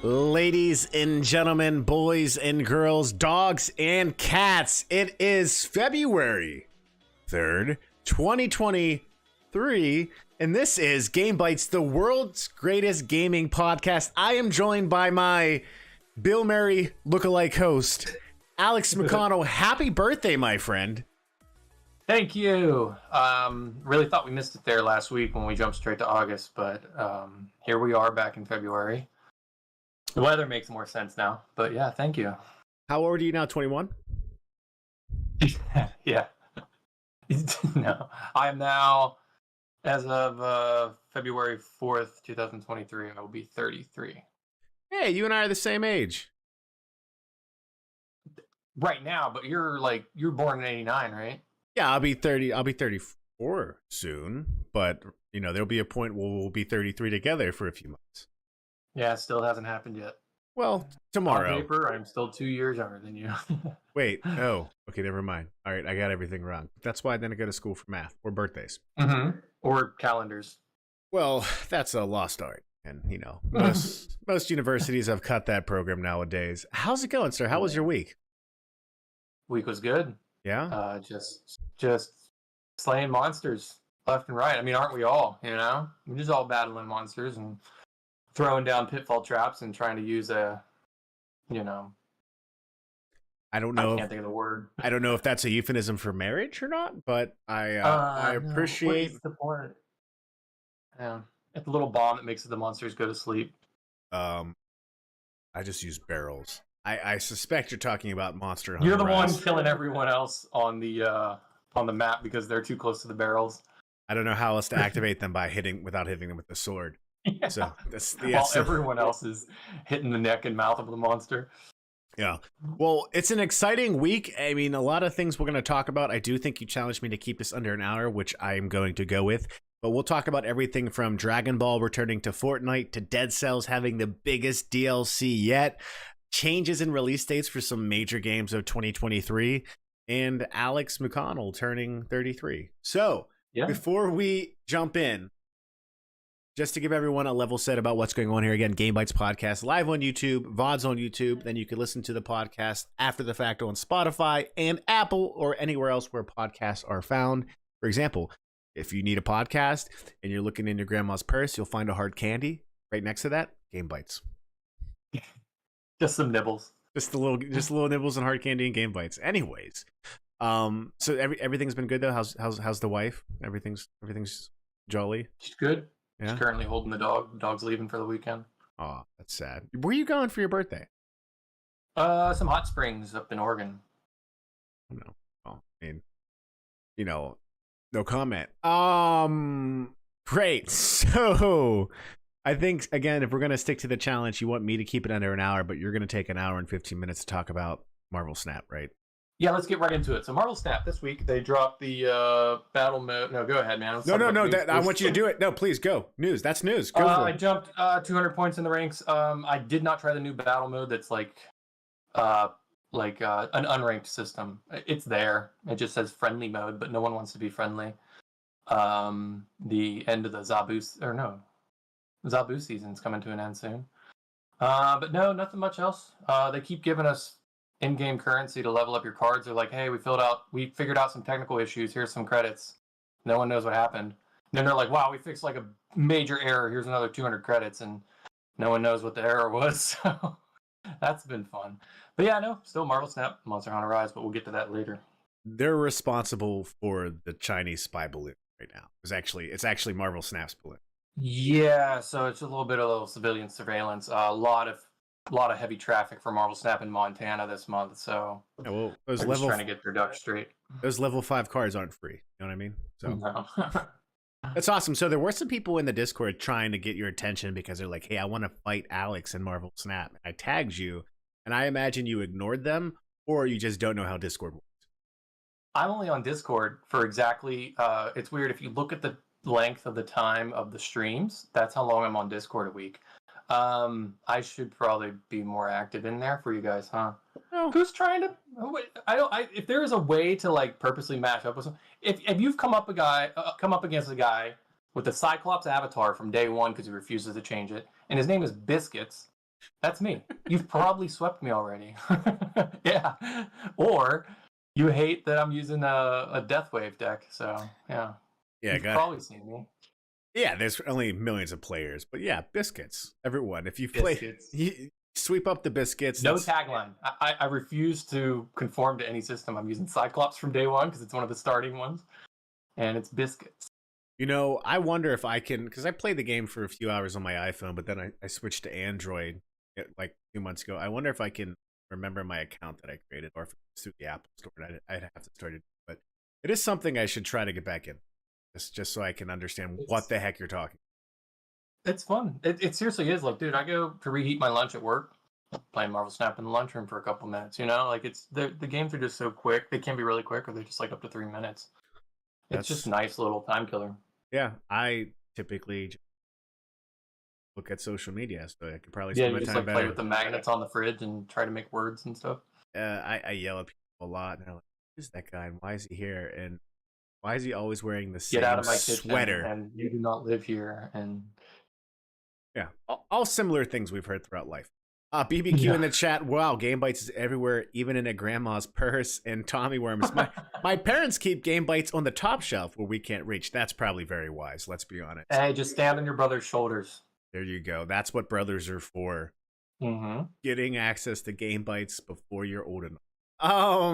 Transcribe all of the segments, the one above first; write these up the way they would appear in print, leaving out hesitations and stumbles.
Ladies and gentlemen, boys and girls, dogs and cats, it is February 3rd, 2023, and this is Game Bites, the world's greatest gaming podcast. I am joined by my Bill Murray lookalike host, Alex McConnell. Happy birthday, my friend. Thank you. Really thought we missed it there last week when we jumped straight to August, but here we are back in February. The weather makes more sense now, but yeah, thank you. How old are you now, 21? Yeah. No, I am now, as of February 4th, 2023, I will be 33. Hey, you and I are the same age. Right now, but you're born in 89, right? Yeah, I'll be 30. I'll be 34 soon, but you know, there'll be a point where we'll be 33 together for a few months. Yeah, it still hasn't happened yet. Well, tomorrow. On paper, I'm still 2 years younger than you. Wait, oh, okay, never mind. All right, I got everything wrong. That's why I didn't go to school for math or birthdays. Mm-hmm. Or calendars. Well, that's a lost art. And, you know, most universities have cut that program nowadays. How's it going, sir? How was your week? Week was good. Yeah? Just slaying monsters left and right. I mean, aren't we all, you know? We're just all battling monsters and throwing down pitfall traps and trying to use I don't know. I can't think of the word. I don't know if that's a euphemism for marriage or not, but I appreciate. What's the point? Yeah, it's the little bomb that makes the monsters go to sleep. I just use barrels. I suspect you're talking about Monster Hunter. You're the one Rise. killing everyone else on the map because they're too close to the barrels. I don't know how else to activate them without hitting them with the sword. Yeah. So that's While everyone else is hitting the neck and mouth of the monster. Yeah. Well, it's an exciting week. I mean, a lot of things we're going to talk about. I do think you challenged me to keep this under an hour, which I'm going to go with. But we'll talk about everything from Dragon Ball returning to Fortnite to Dead Cells having the biggest DLC yet, changes in release dates for some major games of 2023, and Alex McConnell turning 33. So before we jump in, just to give everyone a level set about what's going on here, again, Game Bites Podcast, live on YouTube, VODs on YouTube. Then you can listen to the podcast after the fact on Spotify and Apple or anywhere else where podcasts are found. For example, if you need a podcast and you're looking in your grandma's purse, you'll find a hard candy. Right next to that, Game Bites. Just some nibbles. Just little nibbles and hard candy and Game Bites. Anyways, so everything's been good though. How's the wife? Everything's jolly. She's good. Yeah? She's currently holding the dog. The dog's leaving for the weekend. Oh, that's sad. Where are you going for your birthday? Some hot springs up in Oregon. No. Well, I mean, you know, no comment. Great. So I think, again, if we're going to stick to the challenge, you want me to keep it under an hour, but you're going to take an hour and 15 minutes to talk about Marvel Snap, right? Yeah, let's get right into it. So Marvel Snap this week, they dropped the battle mode. No, go ahead, man. No. I want you to do it. No, please go. News. That's news. Go for it. I jumped 200 points in the ranks. I did not try the new battle mode that's like an unranked system. It's there. It just says friendly mode, but no one wants to be friendly. The end of the Zabu season's coming to an end soon. But no, nothing much else. They keep giving us in-game currency to level up your cards. They're like, hey, we figured out some technical issues. Here's some credits. No one knows what happened. And then they're like, wow, we fixed like a major error. Here's another 200 credits. And no one knows what the error was. So that's been fun. But yeah, no, still Marvel Snap, Monster Hunter Rise, but we'll get to that later. They're responsible for the Chinese spy balloon right now. It's actually Marvel Snap's balloon. Yeah, so it's a little civilian surveillance. A lot of heavy traffic for Marvel Snap in Montana this month. So yeah, well, they're just trying to get their ducks straight. Those level 5 cards aren't free. You know what I mean? So no. That's awesome. So there were some people in the Discord trying to get your attention because they're like, hey, I want to fight Alex in Marvel Snap. I tagged you, and I imagine you ignored them, or you just don't know how Discord works. I'm only on Discord for exactly, it's weird. If you look at the length of the time of the streams, that's how long I'm on Discord a week. I should probably be more active in there for you guys, huh? No. Who's trying to? If there is a way to like purposely match up with someone, if you've come up against a guy with the Cyclops avatar from day one because he refuses to change it, and his name is Biscuits, That's me. You've probably swept me already. Yeah. Or you hate that I'm using a Death Wave deck. So, yeah. Yeah, You've got probably seen me. yeah. There's only millions of players, but yeah, biscuits. Everyone, if you play, Biscuits. you sweep up the biscuits. No That's tagline. I refuse to conform to any system. I'm using Cyclops from day one because it's one of the starting ones. And it's biscuits. I wonder if I can, because I played the game for a few hours on my iPhone, but then I switched to Android like 2 months ago. I wonder if I can remember my account that I created, or if it's through the Apple Store. I'd have to start it, but it is something I should try to get back in, just so I can understand what the heck you're talking. It's fun. It seriously is. Like, dude, I go to reheat my lunch at work, playing Marvel Snap in the lunchroom for a couple minutes. Like it's the games are just so quick. They can be really quick, or they're just like up to 3 minutes. It's just That's a nice little time killer. yeah. I typically just look at social media, so I could probably Yeah, spend you my just time like play better. with the magnets on the fridge and try to make words and stuff. I yell at people a lot, and they're like, "Who's that guy? And why is he here? And why is he always wearing the Get out same of my kitchen, sweater?" and you do not live here. And Yeah, all similar things we've heard throughout life. BBQ in the chat. Wow, Game Bites is everywhere, even in a grandma's purse. And Tommy Worms. My parents keep Game Bites on the top shelf where we can't reach. That's probably very wise. Let's be honest. Hey, just stand on your brother's shoulders. There you go. That's what brothers are for. Mm-hmm. Getting access to Game Bites before you're old enough.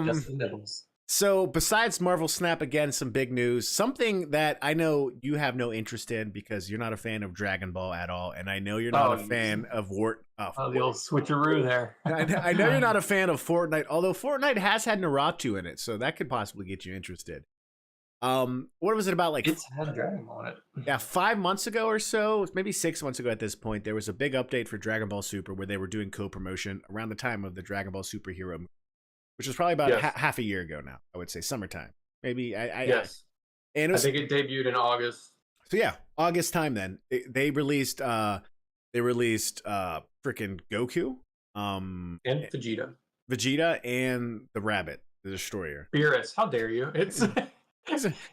Just the nibbles. So besides Marvel Snap, again, some big news. Something that I know you have no interest in because you're not a fan of Dragon Ball at all, and I know you're not a fan of the old switcheroo there. I know you're not a fan of Fortnite, although Fortnite has had Naruto in it, so that could possibly get you interested. What was it about? Like it's had Dragon Ball in it. Yeah, 5 months ago or so, maybe 6 months ago at this point, there was a big update for Dragon Ball Super where they were doing co-promotion around the time of the Dragon Ball Superhero movie, which was probably about half a year ago now. I would say summertime, maybe. Yes, and I think it debuted in August. So yeah, August time. Then they released freaking Goku, and Vegeta, and the Rabbit, the Destroyer. Beerus, how dare you?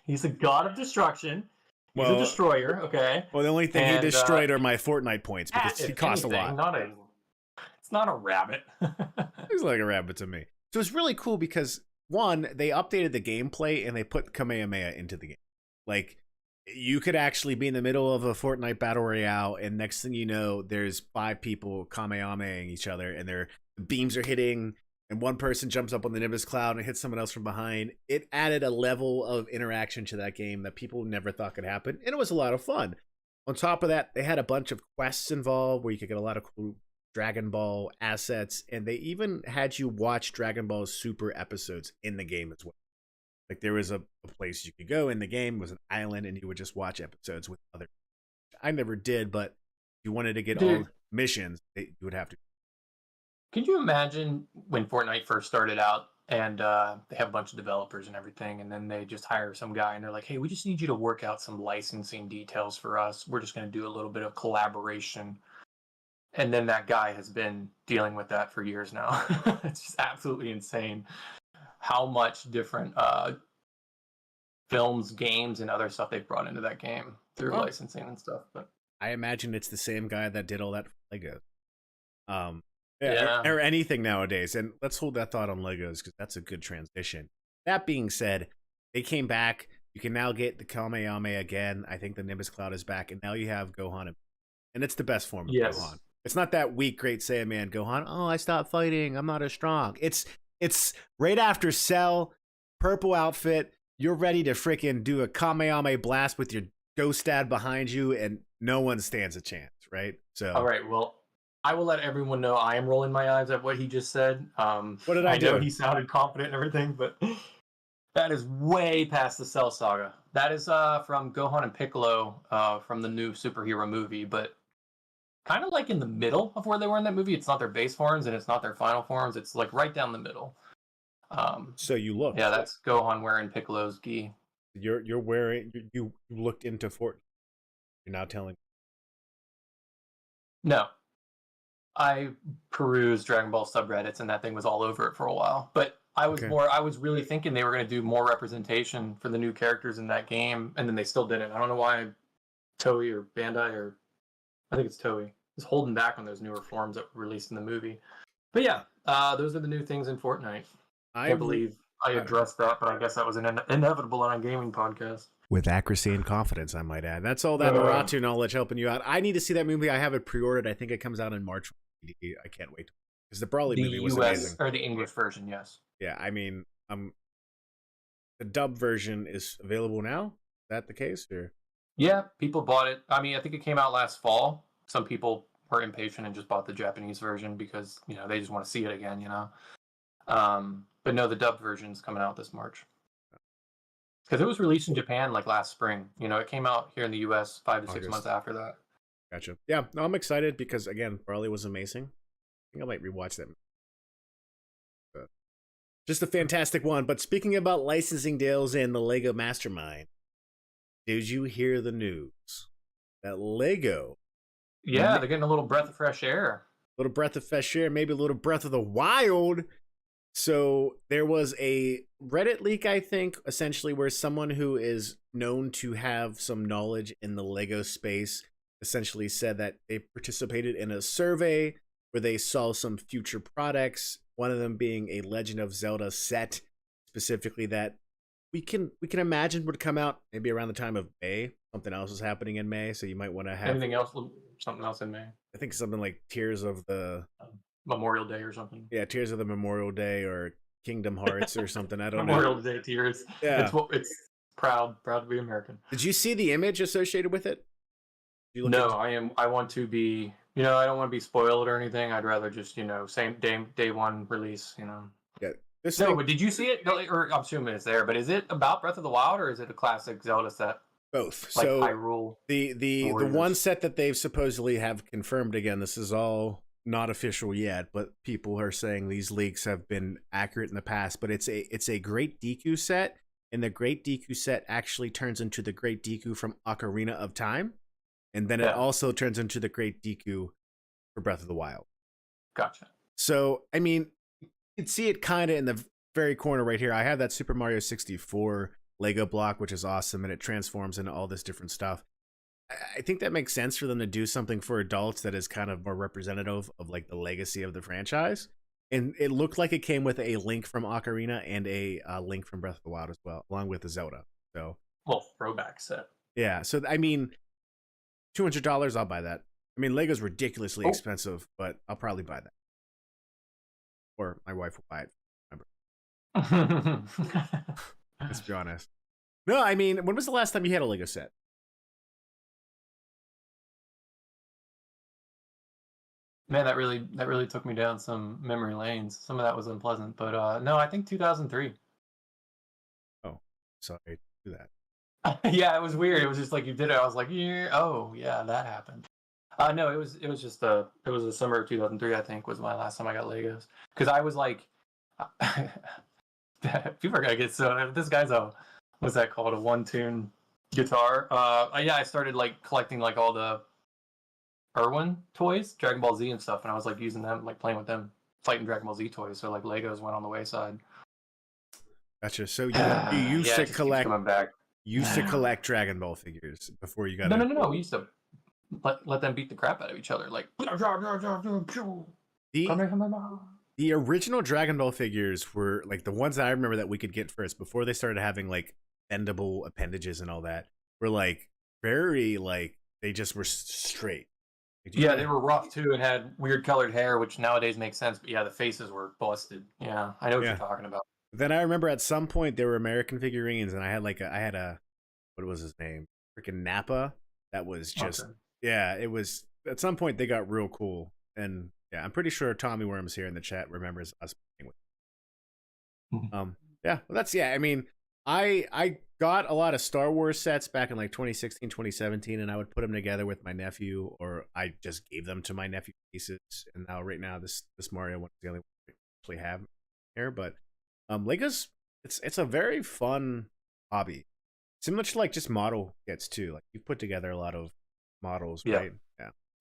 He's a god of destruction. He's a destroyer. Okay. Well, the only thing he destroyed are my Fortnite points because he cost a lot. It's not a rabbit. He's like a rabbit to me. So it's really cool because one, they updated the gameplay and they put Kamehameha into the game. Like you could actually be in the middle of a Fortnite battle royale, and next thing you know, there's 5 people Kamehamehaing each other, and their beams are hitting, and one person jumps up on the Nimbus cloud and hits someone else from behind. It added a level of interaction to that game that people never thought could happen, and it was a lot of fun. On top of that, they had a bunch of quests involved where you could get a lot of cool Dragon Ball assets, and they even had you watch Dragon Ball Super episodes in the game as well. Like there was a place you could go in the game, was an island, and you would just watch episodes with other. I never did, but if you wanted to get all missions, you would have to. Could you imagine when Fortnite first started out and they have a bunch of developers and everything, and then they just hire some guy and they're like, hey, we just need you to work out some licensing details for us. We're just going to do a little bit of collaboration. And then that guy has been dealing with that for years now. It's just absolutely insane how much different films, games, and other stuff they've brought into that game through licensing and stuff. But I imagine it's the same guy that did all that for Legos. Yeah. Or anything nowadays. And let's hold that thought on Legos because that's a good transition. That being said, they came back. You can now get the Kamehameha again. I think the Nimbus Cloud is back, and now you have Gohan, and it's the best form of Gohan. It's not that weak, Great Saiyaman Gohan. Oh, I stopped fighting. I'm not as strong. It's right after Cell, purple outfit. You're ready to freaking do a Kamehameha blast with your Ghost Dad behind you, and no one stands a chance, right? So, all right, well, I will let everyone know I am rolling my eyes at what he just said. What did I do? I know he sounded confident and everything, but that is way past the Cell saga. That is from Gohan and Piccolo from the new superhero movie, but kind of like in the middle of where they were in that movie. It's not their base forms and it's not their final forms. It's like right down the middle. So you look. Yeah, that's Gohan wearing Piccolo's gi. You're wearing. You looked into Fortnite. You're now telling. No. I perused Dragon Ball subreddits and that thing was all over it for a while. But I was really thinking they were going to do more representation for the new characters in that game, and then they still didn't. I don't know why Toei or Bandai, or I think it's Toei, was holding back on those newer forms that were released in the movie. But yeah, those are the new things in Fortnite. I Can't believe I addressed that, but I guess that was inevitable on a gaming podcast. with accuracy and confidence, I might add. That's all that Uh, Naruto knowledge helping you out. I need to see that movie. I have it pre-ordered. I think it comes out in March. I can't wait because the Brawley The movie was US amazing. or the English version, yes. Yeah, I mean, the dub version is available now. Is that the case? Or Yeah, people bought it. I mean, I think it came out last fall. Some people were impatient and just bought the Japanese version because they just want to see it again. But no, the dubbed version's coming out this March because it was released in Japan like last spring. It came out here in the US 5 to 6 August. months after that. Gotcha. Yeah, no, I'm excited because again, Brawley was amazing. I think I might rewatch that. But just a fantastic one. But speaking about licensing deals and the Lego Mastermind, did you hear the news that Lego, Yeah, they're getting a little breath of fresh air. little breath of fresh air, maybe a little breath of the wild? So there was a Reddit leak, I think, essentially where someone who is known to have some knowledge in the Lego space essentially said that they participated in a survey where they saw some future products, one of them being a Legend of Zelda set, specifically that we can imagine would come out maybe around the time of May. Something else is happening in May, so you might want to have Anything else? Something else in May? I think something like Tears of the Memorial Day or something. Yeah, Tears of the Memorial Day or Kingdom Hearts or something. I don't know. Memorial Day tears. Yeah. It's proud to be American. Did you see the image associated with it? No, I want to be. I don't want to be spoiled or anything. I'd rather just same day one release. Yeah. But did you see it? Or I'm assuming it's there. But is it about Breath of the Wild or is it a classic Zelda set? Both. Like So Hyrule. the one set that they've supposedly have confirmed, again, this is all not official yet, but people are saying these leaks have been accurate in the past. But it's a Great Deku set, and the Great Deku set actually turns into the Great Deku from Ocarina of Time, and then it also turns into the Great Deku for Breath of the Wild. Gotcha. So I mean, you can see it kind of in the very corner right here. I have that Super Mario 64 Lego block, which is awesome, and it transforms into all this different stuff. I think that makes sense for them to do something for adults that is kind of more representative of like the legacy of the franchise. And it looked like it came with a Link from Ocarina and a Link from Breath of the Wild as well, along with the Zelda. So, well, throwback set. Yeah. So I mean, $200, I'll buy that. I mean, Lego's ridiculously expensive, but I'll probably buy that. Or my wife will buy it. Let's be honest. No, I mean, when was the last time you had a Lego set? Man, that really took me down some memory lanes. Some of that was unpleasant, but no, I think 2003. Oh, sorry to do that. Yeah, it was weird. It was just like you did it. I was like, yeah, oh yeah, that happened. No, it was just it was the summer of 2003. I think was my last time I got Legos because I was like, people are gonna get so. This guy's what's that called? A one-tune guitar. Yeah, I started like collecting like all the Irwin toys, Dragon Ball Z and stuff, and I was like using them, like playing with them, fighting Dragon Ball Z toys. So like Legos went on the wayside. Gotcha. So you used to collect. Used to collect Dragon Ball figures before you got. No. We used to let them beat the crap out of each other, like. The original Dragon Ball figures were like the ones that I remember that we could get first before they started having like bendable appendages and all that. Were like very like they just were straight. Yeah, they were rough too and had weird colored hair, which nowadays makes sense. But yeah, the faces were busted. Yeah, I know what you're talking about. Then I remember at some point there were American figurines, and I had a what was his name? Freaking Nappa. That was just it was at some point they got real cool, and yeah, I'm pretty sure Tommy Worms here in the chat remembers us playing with. Yeah, well, I mean, I got a lot of Star Wars sets back in like 2016, 2017, and I would put them together with my nephew, or I just gave them to my nephew pieces. And now, right now, this Mario one is the only one I actually have here. But Legos, it's a very fun hobby, similar to like just model kits too. Like you put together a lot of models, right?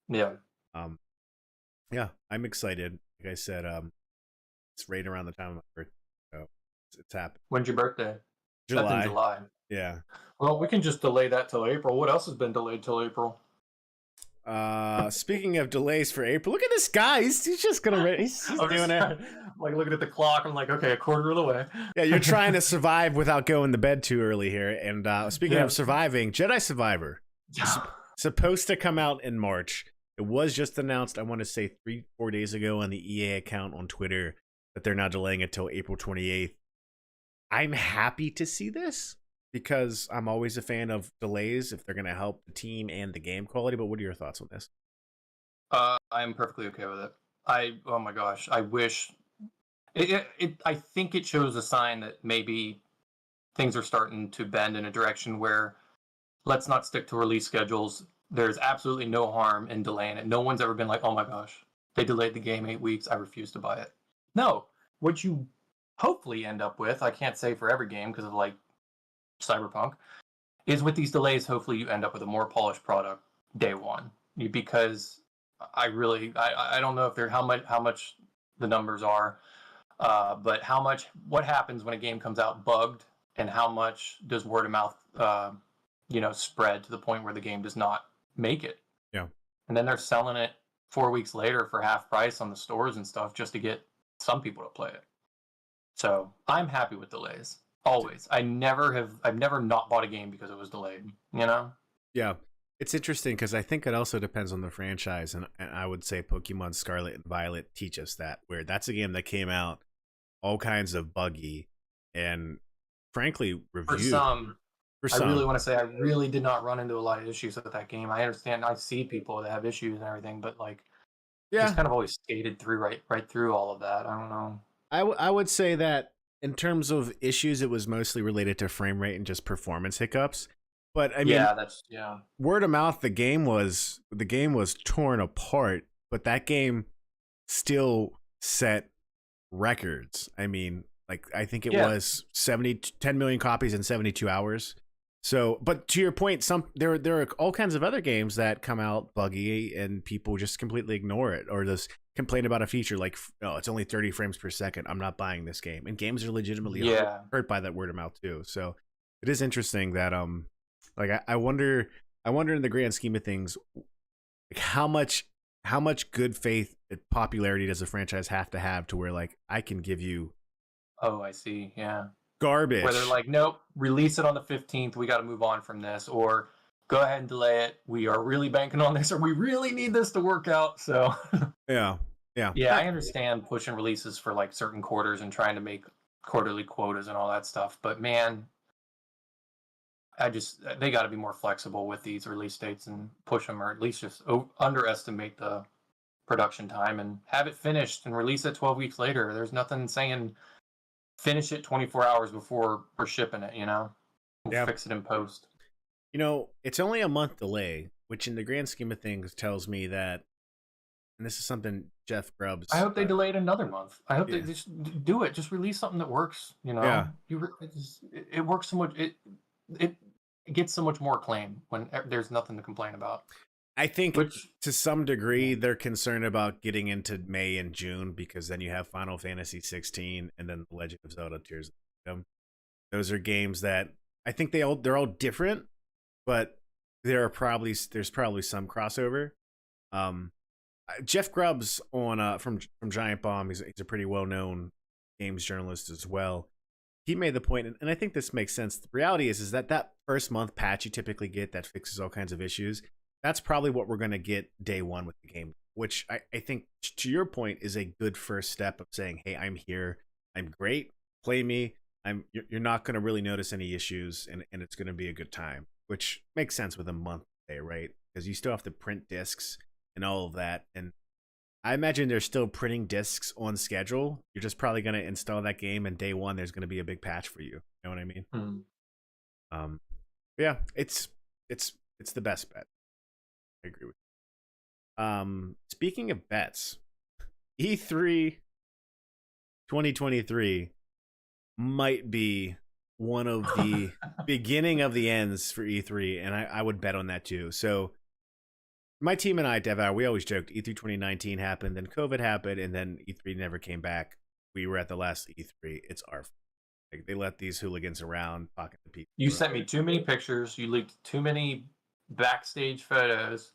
Yeah. Yeah, I'm excited. Like I said, it's right around the time of my birthday, so it's happening. When's your birthday? July. That's in July. Yeah. Well, we can just delay that till April. What else has been delayed till April? Speaking of delays for April, look at this guy. He's just gonna he's I'm doing just it. like looking at the clock. I'm like, okay, a quarter of the way. Yeah, you're trying to survive without going to bed too early here. And speaking Yeah. of surviving, Jedi Survivor is supposed to come out in March. It was just announced, I want to say 3-4 days ago on the EA account on Twitter that they're now delaying it till April 28th. I'm happy to see this because I'm always a fan of delays if they're going to help the team and the game quality. But what are your thoughts on this? I'm perfectly okay with it. Oh my gosh, I wish I think it shows a sign that maybe things are starting to bend in a direction where let's not stick to release schedules. There's absolutely no harm in delaying it. No one's ever been like, oh my gosh, they delayed the game 8 weeks. I refuse to buy it. No, what you hopefully end up with, I can't say for every game because of like Cyberpunk, is with these delays, hopefully you end up with a more polished product day one. Because I don't know if they're how much the numbers are, but what happens when a game comes out bugged, and how much does word of mouth spread to the point where the game does not make it. Yeah. And then they're selling it 4 weeks later for half price on the stores and stuff just to get some people to play it. So I'm happy with delays. Always. I've never not bought a game because it was delayed, you know? Yeah. It's interesting because I think it also depends on the franchise. And I would say Pokemon Scarlet and Violet teach us that, where that's a game that came out all kinds of buggy and frankly reviewed. For some, I really want to say I really did not run into a lot of issues with that game. I understand. I see people that have issues and everything, but like, just kind of always skated through right through all of that. I don't know. I would say that in terms of issues, it was mostly related to frame rate and just performance hiccups. But I mean, word of mouth. The game was torn apart, but that game still set records. I mean, like I think it was 10 million copies in 72 hours. So, but to your point, there are all kinds of other games that come out buggy and people just completely ignore it or just complain about a feature like, oh, it's only 30 frames per second. I'm not buying this game. And games are legitimately hurt by that word of mouth too. So it is interesting that like I wonder in the grand scheme of things, like how much good faith popularity does a franchise have to where like I can give you I see. Yeah. Garbage. Where they're like, nope, release it on the 15th. We got to move on from this, or go ahead and delay it. We are really banking on this, or we really need this to work out. So yeah. I understand pushing releases for like certain quarters and trying to make quarterly quotas and all that stuff. But man, they got to be more flexible with these release dates and push them, or at least just underestimate the production time and have it finished and release it 12 weeks later. There's nothing saying finish it 24 hours before we're shipping it, you know? We'll fix it in post. You know, it's only a month delay, which in the grand scheme of things tells me that, and this is something Jeff Grubbs... I hope they delayed another month. I hope they just do it. Just release something that works, you know? Yeah. It works so much... It gets so much more acclaim when there's nothing to complain about. I think to some degree they're concerned about getting into May and June because then you have Final Fantasy 16 and then The Legend of Zelda Tears of the Kingdom. Those are games that I think they're all different, but there's probably some crossover. Jeff Grubbs from Giant Bomb, he's a pretty well-known games journalist as well. He made the point, and I think this makes sense. The reality is that first month patch you typically get that fixes all kinds of issues. That's probably what we're going to get day one with the game, which I think, to your point, is a good first step of saying, hey, I'm here. I'm great. Play me. You're not going to really notice any issues, and it's going to be a good time, which makes sense with a month day, right? Because you still have to print discs and all of that. And I imagine they're still printing discs on schedule. You're just probably going to install that game, and day one, there's going to be a big patch for you. You know what I mean? Mm-hmm. Yeah, it's the best bet. I agree with you. Speaking of bets, E3 2023 might be one of the beginning of the ends for E3, and I would bet on that too. So my team and I, Devour, we always joked E3 2019 happened, then COVID happened, and then E3 never came back. We were at the last E3. It's our fault. Like, they let these hooligans around pocket the people. You sent me too many pictures. You leaked too many backstage photos.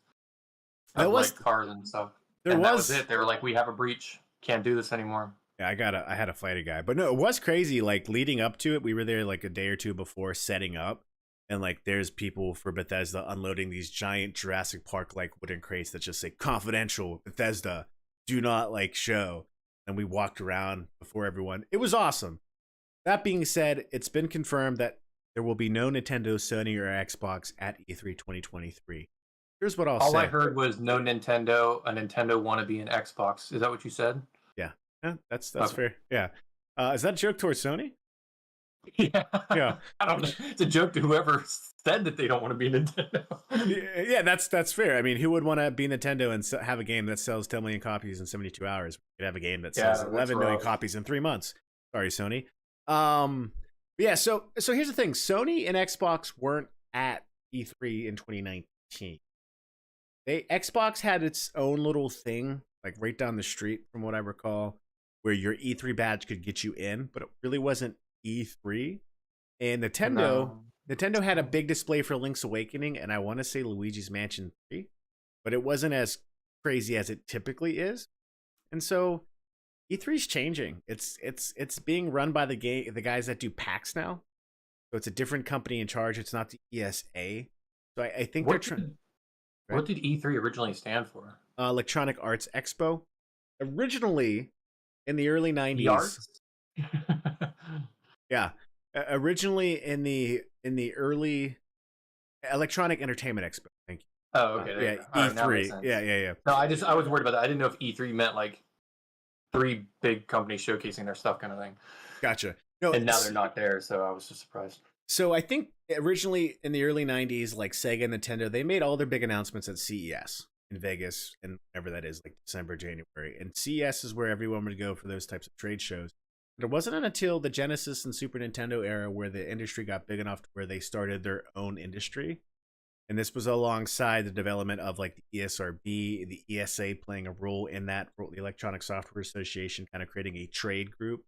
There of like was cars and stuff, there and that was was it. They were like, "We have a breach. Can't do this anymore." yeah, I had to fight a guy. But no, it was crazy. Like leading up to it, we were there like a day or two before setting up. And like there's people for Bethesda unloading these giant Jurassic Park like wooden crates that just say confidential Bethesda, do not like show. And we walked around before everyone. It was awesome. That being said, it's been confirmed that there will be no Nintendo, Sony, or Xbox at E3 2023. Here's what I'll All I say. heard was no Nintendo, a Nintendo wannabe, an Xbox. Is that what you said? Yeah, yeah, that's Okay. fair. Yeah, is that a joke towards Sony? Yeah. Yeah, I don't know. It's a joke to whoever said that they don't want to be Nintendo. yeah, that's fair. I mean, who would want to be Nintendo and have a game that sells 10 million copies in 72 hours? We could have a game that sells Yeah, that's 11 million rough. copies in 3 months. Sorry, Sony. Um, yeah. So here's the thing: Sony and Xbox weren't at E3 in 2019. Xbox had its own little thing, like right down the street, from what I recall, where your E3 badge could get you in, but it really wasn't E3. And No. Nintendo had a big display for Link's Awakening, and I want to say Luigi's Mansion 3, but it wasn't as crazy as it typically is. And so E3 is changing. It's being run by the guys that do PAX now. So it's a different company in charge. It's not the ESA. So I think they're What trying. did, what did E3 originally stand for? Electronic Arts Expo. Originally, in the early The 90s. arts? Yeah. Originally in the early Electronic Entertainment Expo. Thank you. Oh, okay. There Yeah, you go. All right, now it makes E3. sense. Yeah. No, I was worried about that. I didn't know if E3 meant like three big companies showcasing their stuff kind of thing. Gotcha. No, And now they're not there, so I was just surprised. So I think originally in the early 90s, like Sega and Nintendo, they made all their big announcements at CES in Vegas and whatever that is, like December, January. And CES is where everyone would go for those types of trade shows. But it wasn't until the Genesis and Super Nintendo era where the industry got big enough to where they started their own industry. And this was alongside the development of like the ESRB, the ESA playing a role in that, the Electronic Software Association, kind of creating a trade group.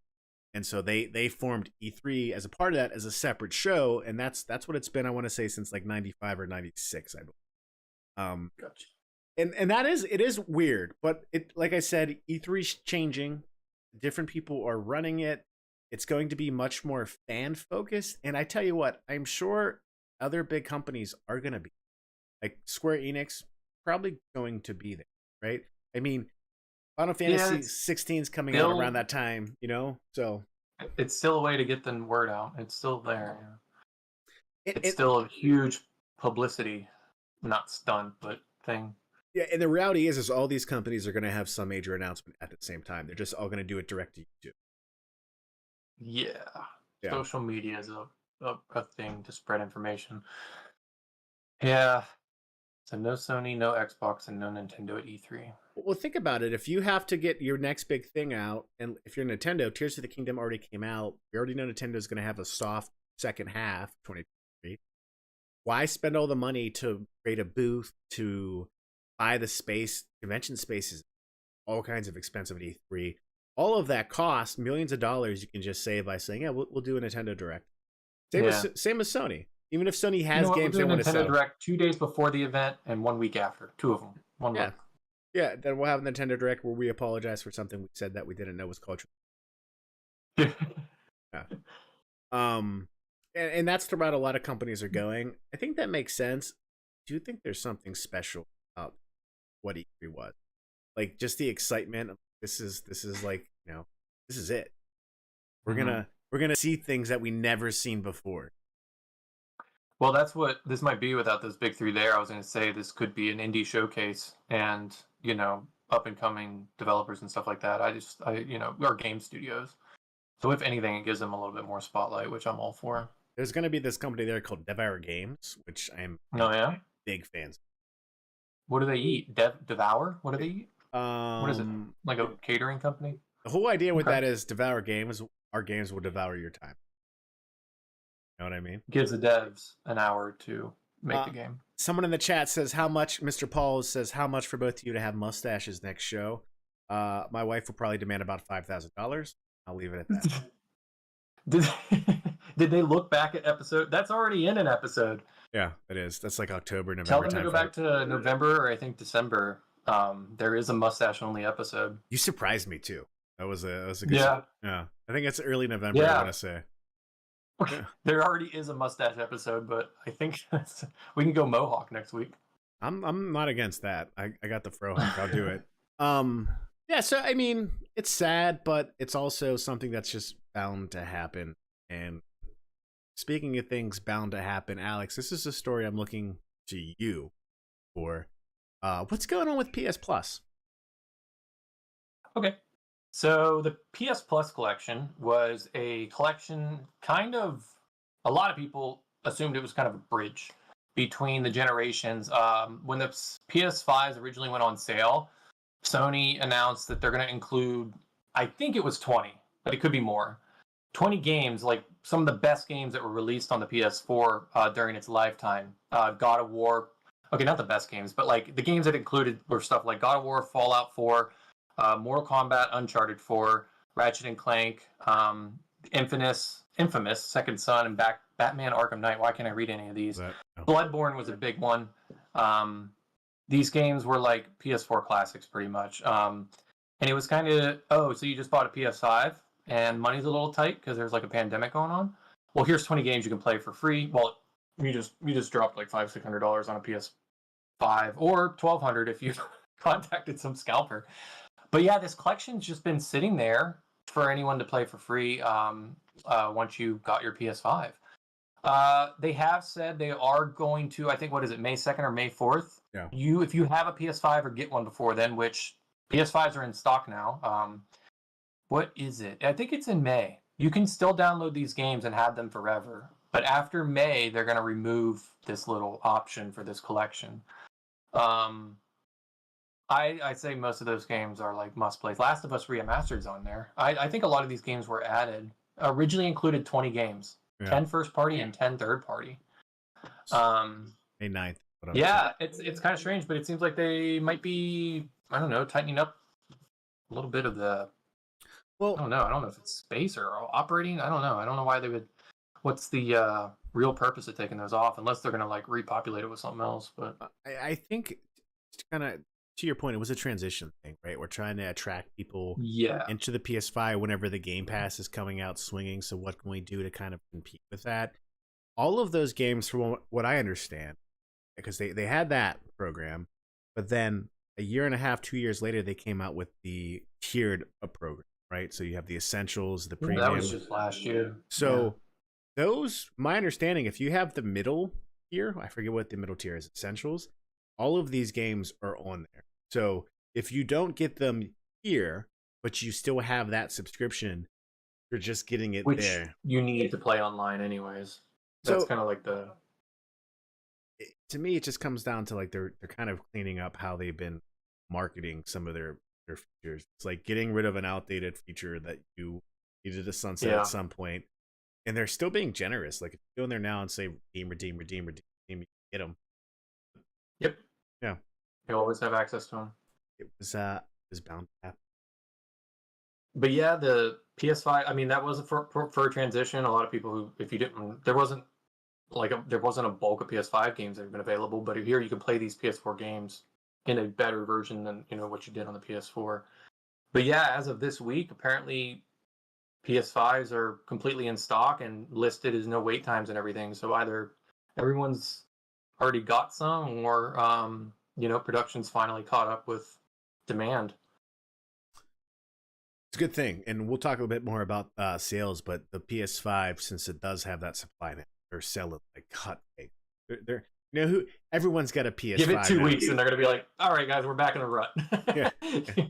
And so they formed E3 as a part of that as a separate show, and that's what it's been. I want to say since like 95 or 96, I believe. Gotcha. And that is, it is weird, but it, like I said, E3's changing. Different people are running it. It's going to be much more fan focused. And I tell you what, I'm sure other big companies are going to be, like Square Enix, probably going to be there, right? I mean, Final Fantasy 16 is coming out around that time, you know? So it's still a way to get the word out. It's still there. Yeah. It's it, still a huge publicity, not stunt, but thing. yeah, and the reality is all these companies are going to have some major announcement at the same time. They're just all going to do it direct to YouTube. Yeah. Yeah. Social media is a thing to spread information. Yeah. So no Sony, no Xbox, and no Nintendo at E3. Well, think about it. If you have to get your next big thing out, and if you're Nintendo, Tears of the Kingdom already came out. We already know Nintendo's going to have a soft second half 2023. Why spend all the money to create a booth, to buy the space? Convention spaces, all kinds of expensive at E3. All of that costs millions of dollars. You can just save by saying, "Yeah, we'll do a Nintendo Direct." Same as Sony. Even if Sony has games they want to sell. Nintendo Direct 2 days before the event and 1 week after. 2 of them. 1 month. Yeah, then we'll have a Nintendo Direct where we apologize for something we said that we didn't know was cultural. Yeah. And that's the route a lot of companies are going. I think that makes sense. Do you think there's something special about what E3 was? Like just the excitement of this is like, you know, this is it. We're gonna see things that we never seen before. Well, that's what this might be without those big three there. I was going to say this could be an indie showcase and, you know, up and coming developers and stuff like that. Our game studios. So if anything, it gives them a little bit more spotlight, which I'm all for. There's going to be this company there called Devour Games, which I'm big fans. What do they eat? Devour? What do they eat? What is it? Like a catering company? The whole idea with that is Devour Games. Our games will devour your time. You know what I mean? Gives the devs an hour to make the game. Someone in the chat says how much. Mr. Paul says how much for both of you to have mustaches next show. My wife will probably demand about $5,000. I'll leave it at that. Did they look back at episode? That's already in an episode. Yeah, it is. That's like October, Tell November them to time go frame. back to November or I think December. There is a mustache only episode. You surprised me too. That was a good. Yeah, Yeah, I think it's early November. I want yeah. to say. Yeah, There already is a mustache episode, but I think we can go Mohawk next week. I'm not against that. I got the Frohawk. I'll do it. Um, yeah. So I mean, it's sad, but it's also something that's just bound to happen. And speaking of things bound to happen, Alex, this is a story I'm looking to you for. What's going on with PS Plus? Okay. So the PS Plus collection was a collection kind of, a lot of people assumed it was kind of a bridge between the generations. When the PS5s originally went on sale, Sony announced that they're going to include, I think it was 20, but it could be more. 20 games, like some of the best games that were released on the PS4 during its lifetime. God of War, okay, not the best games, but like the games that included were stuff like God of War, Fallout 4, Mortal Kombat, Uncharted 4, Ratchet and Clank, Infamous, Second Son, and Batman Arkham Knight. Why can't I read any of these? No. Bloodborne was a big one. These games were like PS4 classics pretty much. And it was kind of, oh, so you just bought a PS5 and money's a little tight because there's like a pandemic going on? Well, here's 20 games you can play for free. Well, you just dropped like $500-600 on a PS5 or $1,200 if you contacted some scalper. But yeah, this collection's just been sitting there for anyone to play for free once you got your PS5. They have said they are going to, I think, what is it, May 2nd or May 4th? Yeah. If you have a PS5 or get one before then, which PS5s are in stock now. What is it? I think it's in May. You can still download these games and have them forever. But after May, they're going to remove this little option for this collection. I'd say most of those games are like must plays. Last of Us Remastered's on there. I think a lot of these games were added. Originally included 20 games, Yeah. 10 first party and 10 third party. May 9th. Yeah, it's kind of strange, but it seems like they might be, I don't know, tightening up a little bit of the. Well, I don't know if it's space or operating. I don't know why they would. What's the real purpose of taking those off? Unless they're going to like repopulate it with something else. But I think kind of to your point, it was a transition thing, right? We're trying to attract people into the PS5 whenever the Game Pass is coming out swinging. So what can we do to kind of compete with that? All of those games, from what I understand, because they had that program, but then a year and a half, 2 years later, they came out with the tiered program, right? So you have the essentials, the premium. That was just last year. So those, my understanding, if you have the middle tier, I forget what the middle tier is, essentials, all of these games are on there. So if you don't get them here, but you still have that subscription, you're just getting it there. You need to play online anyways. That's kind of like the. To me, it just comes down to like they're kind of cleaning up how they've been marketing some of their features. It's like getting rid of an outdated feature that you needed to sunset at some point, and they're still being generous. Like if you go in there now and say redeem, you get them. Yep. Yeah. You always have access to them. It was bound to happen. But yeah, the PS5. I mean, that was for a transition. A lot of people who, if you didn't, there wasn't a bulk of PS5 games that have been available. But here you can play these PS4 games in a better version than what you did on the PS4. But yeah, as of this week, apparently PS5s are completely in stock and listed as no wait times and everything. So either everyone's already got some, or production's finally caught up with demand. It's a good thing, and we'll talk a bit more about sales. But the PS5, since it does have that supply net, they're selling like hotcakes. They're everyone's got a PS5. Give it 2 now. weeks, and they're gonna be like, "All right, guys, we're back in the rut." Yeah.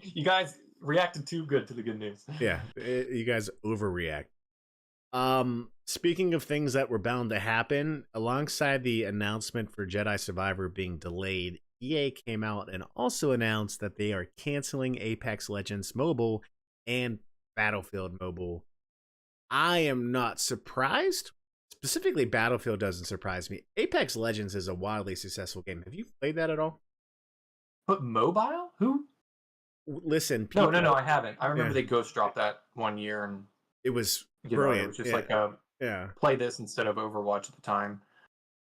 You guys reacted too good to the good news. Yeah, you guys overreact. Speaking of things that were bound to happen, alongside the announcement for Jedi Survivor being delayed, EA came out and also announced that they are canceling Apex Legends Mobile and Battlefield Mobile. I am not surprised. Specifically, Battlefield doesn't surprise me. Apex Legends is a wildly successful game. Have you played that at all? But mobile? Who? Listen, No, I haven't. I remember they ghost dropped that 1 year, and it was it brilliant. was just like play this instead of Overwatch at the time.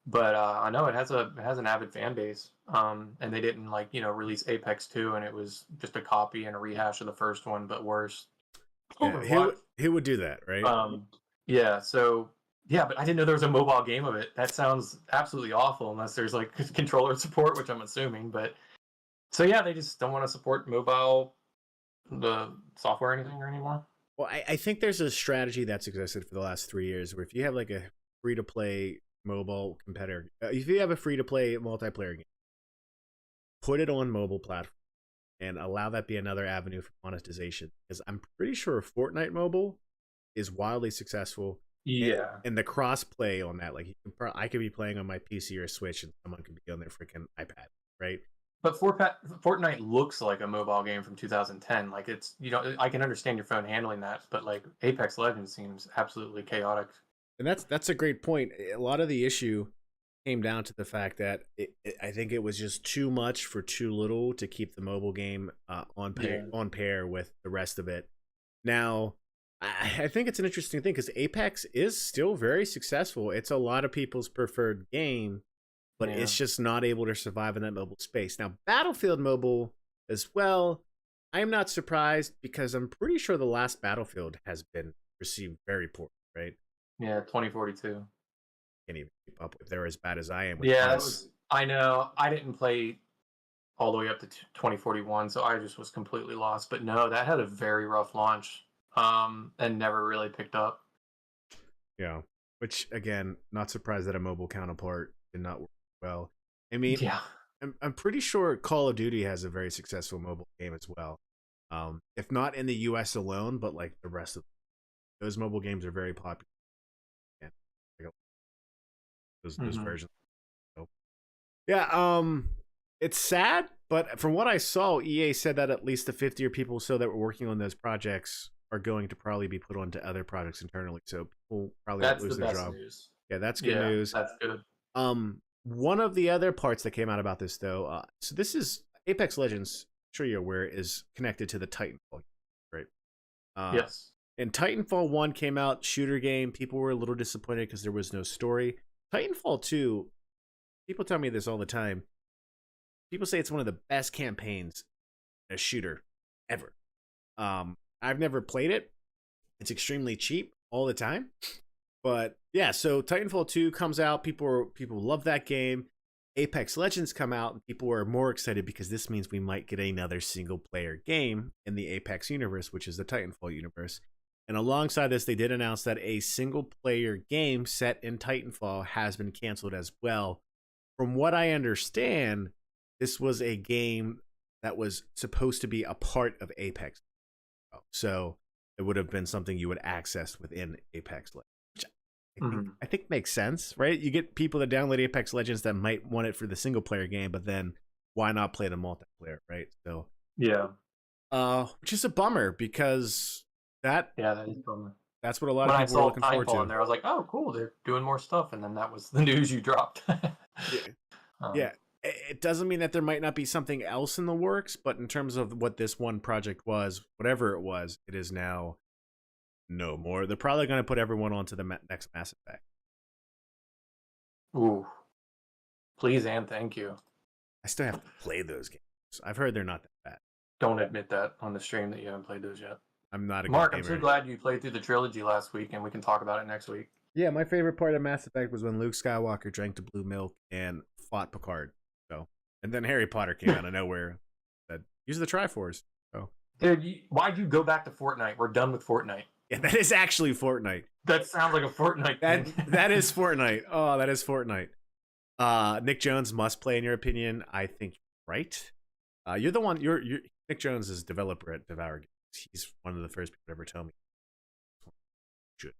But I know it has an avid fan base. And they didn't like release Apex 2, and it was just a copy and a rehash of the first one, but worse. Yeah, Overwatch. who would do that, right? Yeah. So yeah, but I didn't know there was a mobile game of it. That sounds absolutely awful unless there's like controller support, which I'm assuming. But so yeah, they just don't want to support mobile the software or anything or anymore. Well, I think there's a strategy that's existed for the last 3 years where if you have like a free to play mobile competitor, if you have a free to play multiplayer game, put it on mobile platform and allow that be another avenue for monetization. Because I'm pretty sure Fortnite mobile is wildly successful. Yeah. And the cross play on that, like I could be playing on my PC or Switch, and someone could be on their freaking iPad, right? But Fortnite looks like a mobile game from 2010. Like it's I can understand your phone handling that, but like Apex Legends seems absolutely chaotic. And that's a great point. A lot of the issue came down to the fact that I think it was just too much for too little to keep the mobile game on pair with the rest of it. Now, I think it's an interesting thing because Apex is still very successful. It's a lot of people's preferred game, but it's just not able to survive in that mobile space. Now, Battlefield Mobile as well, I'm not surprised because I'm pretty sure the last Battlefield has been received very poor, right? Yeah, 2042. Can't even keep up if they're as bad as I am. Yeah, that was. I know. I didn't play all the way up to 2041, so I just was completely lost. But no, that had a very rough launch, and never really picked up. Yeah, which again, not surprised that a mobile counterpart did not work well. I mean, Yeah, I'm pretty sure Call of Duty has a very successful mobile game as well. If not in the U.S. alone, but like the rest of those mobile games are very popular. And those versions. So, yeah, it's sad, but from what I saw, EA said that at least the 50 or people so that were working on those projects are going to probably be put onto other projects internally. So people probably won't lose their job. News. Yeah, that's good news. That's good. One of the other parts that came out about this though, so this is Apex Legends, I'm sure you're aware, is connected to the Titanfall, right? Yes. And Titanfall 1 came out, shooter game. People were a little disappointed because there was no story. Titanfall 2, people tell me this all the time. People say it's one of the best campaigns in a shooter ever. I've never played it. It's extremely cheap all the time. But yeah, so Titanfall 2 comes out. People love that game. Apex Legends come out, and people are more excited because this means we might get another single player game in the Apex universe, which is the Titanfall universe. And alongside this, they did announce that a single player game set in Titanfall has been canceled as well. From what I understand, this was a game that was supposed to be a part of Apex. So it would have been something you would access within Apex Legends, which I think makes sense, right? You get people that download Apex Legends that might want it for the single player game, but then why not play the multiplayer, right? So yeah, which is a bummer because that is a bummer. That's what a lot of people were looking forward to. And there, I was like, oh, cool, they're doing more stuff, and then that was the news you dropped. Yeah. It doesn't mean that there might not be something else in the works, but in terms of what this one project was, whatever it was, it is now no more. They're probably going to put everyone onto the next Mass Effect. Ooh. Please and thank you. I still have to play those games. I've heard they're not that bad. Don't admit that on the stream that you haven't played those yet. I'm not a Mark, I'm so glad you played through the trilogy last week, and we can talk about it next week. Yeah, my favorite part of Mass Effect was when Luke Skywalker drank the blue milk and fought Picard. So, and then Harry Potter came out of nowhere. Said, use the Triforce. So, dude, why'd you go back to Fortnite? We're done with Fortnite. Yeah, that is actually Fortnite. That sounds like a Fortnite thing. That is Fortnite. Oh, that is Fortnite. Nick Jones must play, in your opinion. I think you're right. You're the one. You're Nick Jones is developer at Devour Games. He's one of the first people to ever tell me. Should.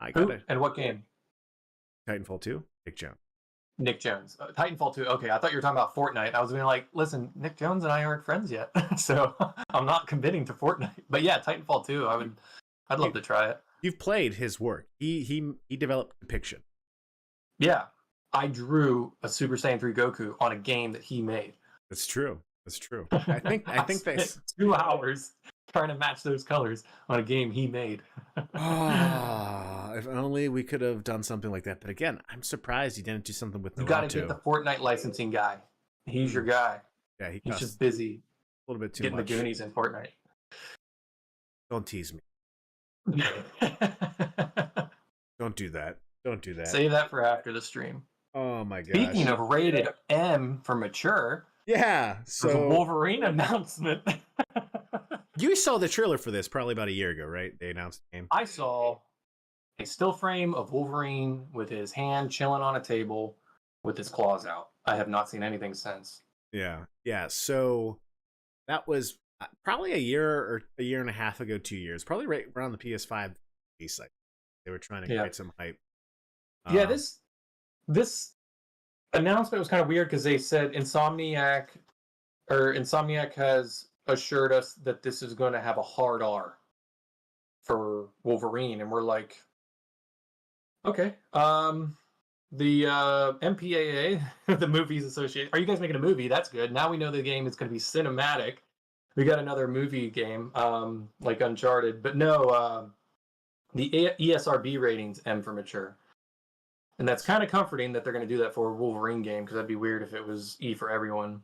I got it. And what game? Titanfall 2. Nick Jones. Nick Jones. Titanfall 2. Okay, I thought you were talking about Fortnite. I was being like, listen, Nick Jones and I aren't friends yet, so I'm not committing to Fortnite. But yeah, Titanfall 2. I'd love to try it. You've played his work. He developed Depiction. Yeah, I drew a Super Saiyan 3 Goku on a game that he made. That's true. That's true. I think that's 2 hours trying to match those colors on a game he made. Ah, if only we could have done something like that. But again, I'm surprised he didn't do something with You got to get the Naruto. Fortnite licensing guy. He's your Hmm. guy. Yeah, he He's costs just busy a little bit too getting the much. Goonies in Fortnite. Don't tease me. Don't do that. Don't do that. Save that for after the stream. Oh my Speaking gosh. of rated M for mature, Yeah. there's a So Wolverine announcement. you saw the trailer for this probably about a year ago, right? They announced the game. I saw a still frame of Wolverine with his hand chilling on a table with his claws out. I have not seen anything since. Yeah. Yeah. So that was probably a year or a year and a half ago, 2 years, probably right around the PS5 release. Like they were trying to Yeah. create some hype. Yeah, this announcement was kind of weird because they said Insomniac has assured us that this is going to have a hard R for Wolverine, and we're like, okay. The MPAA, the Movies Association. Are you guys making a movie? That's good. Now we know the game is going to be cinematic. We got another movie game, like Uncharted, but no. The ESRB ratings M for mature, and that's kind of comforting that they're going to do that for a Wolverine game because that'd be weird if it was E for everyone,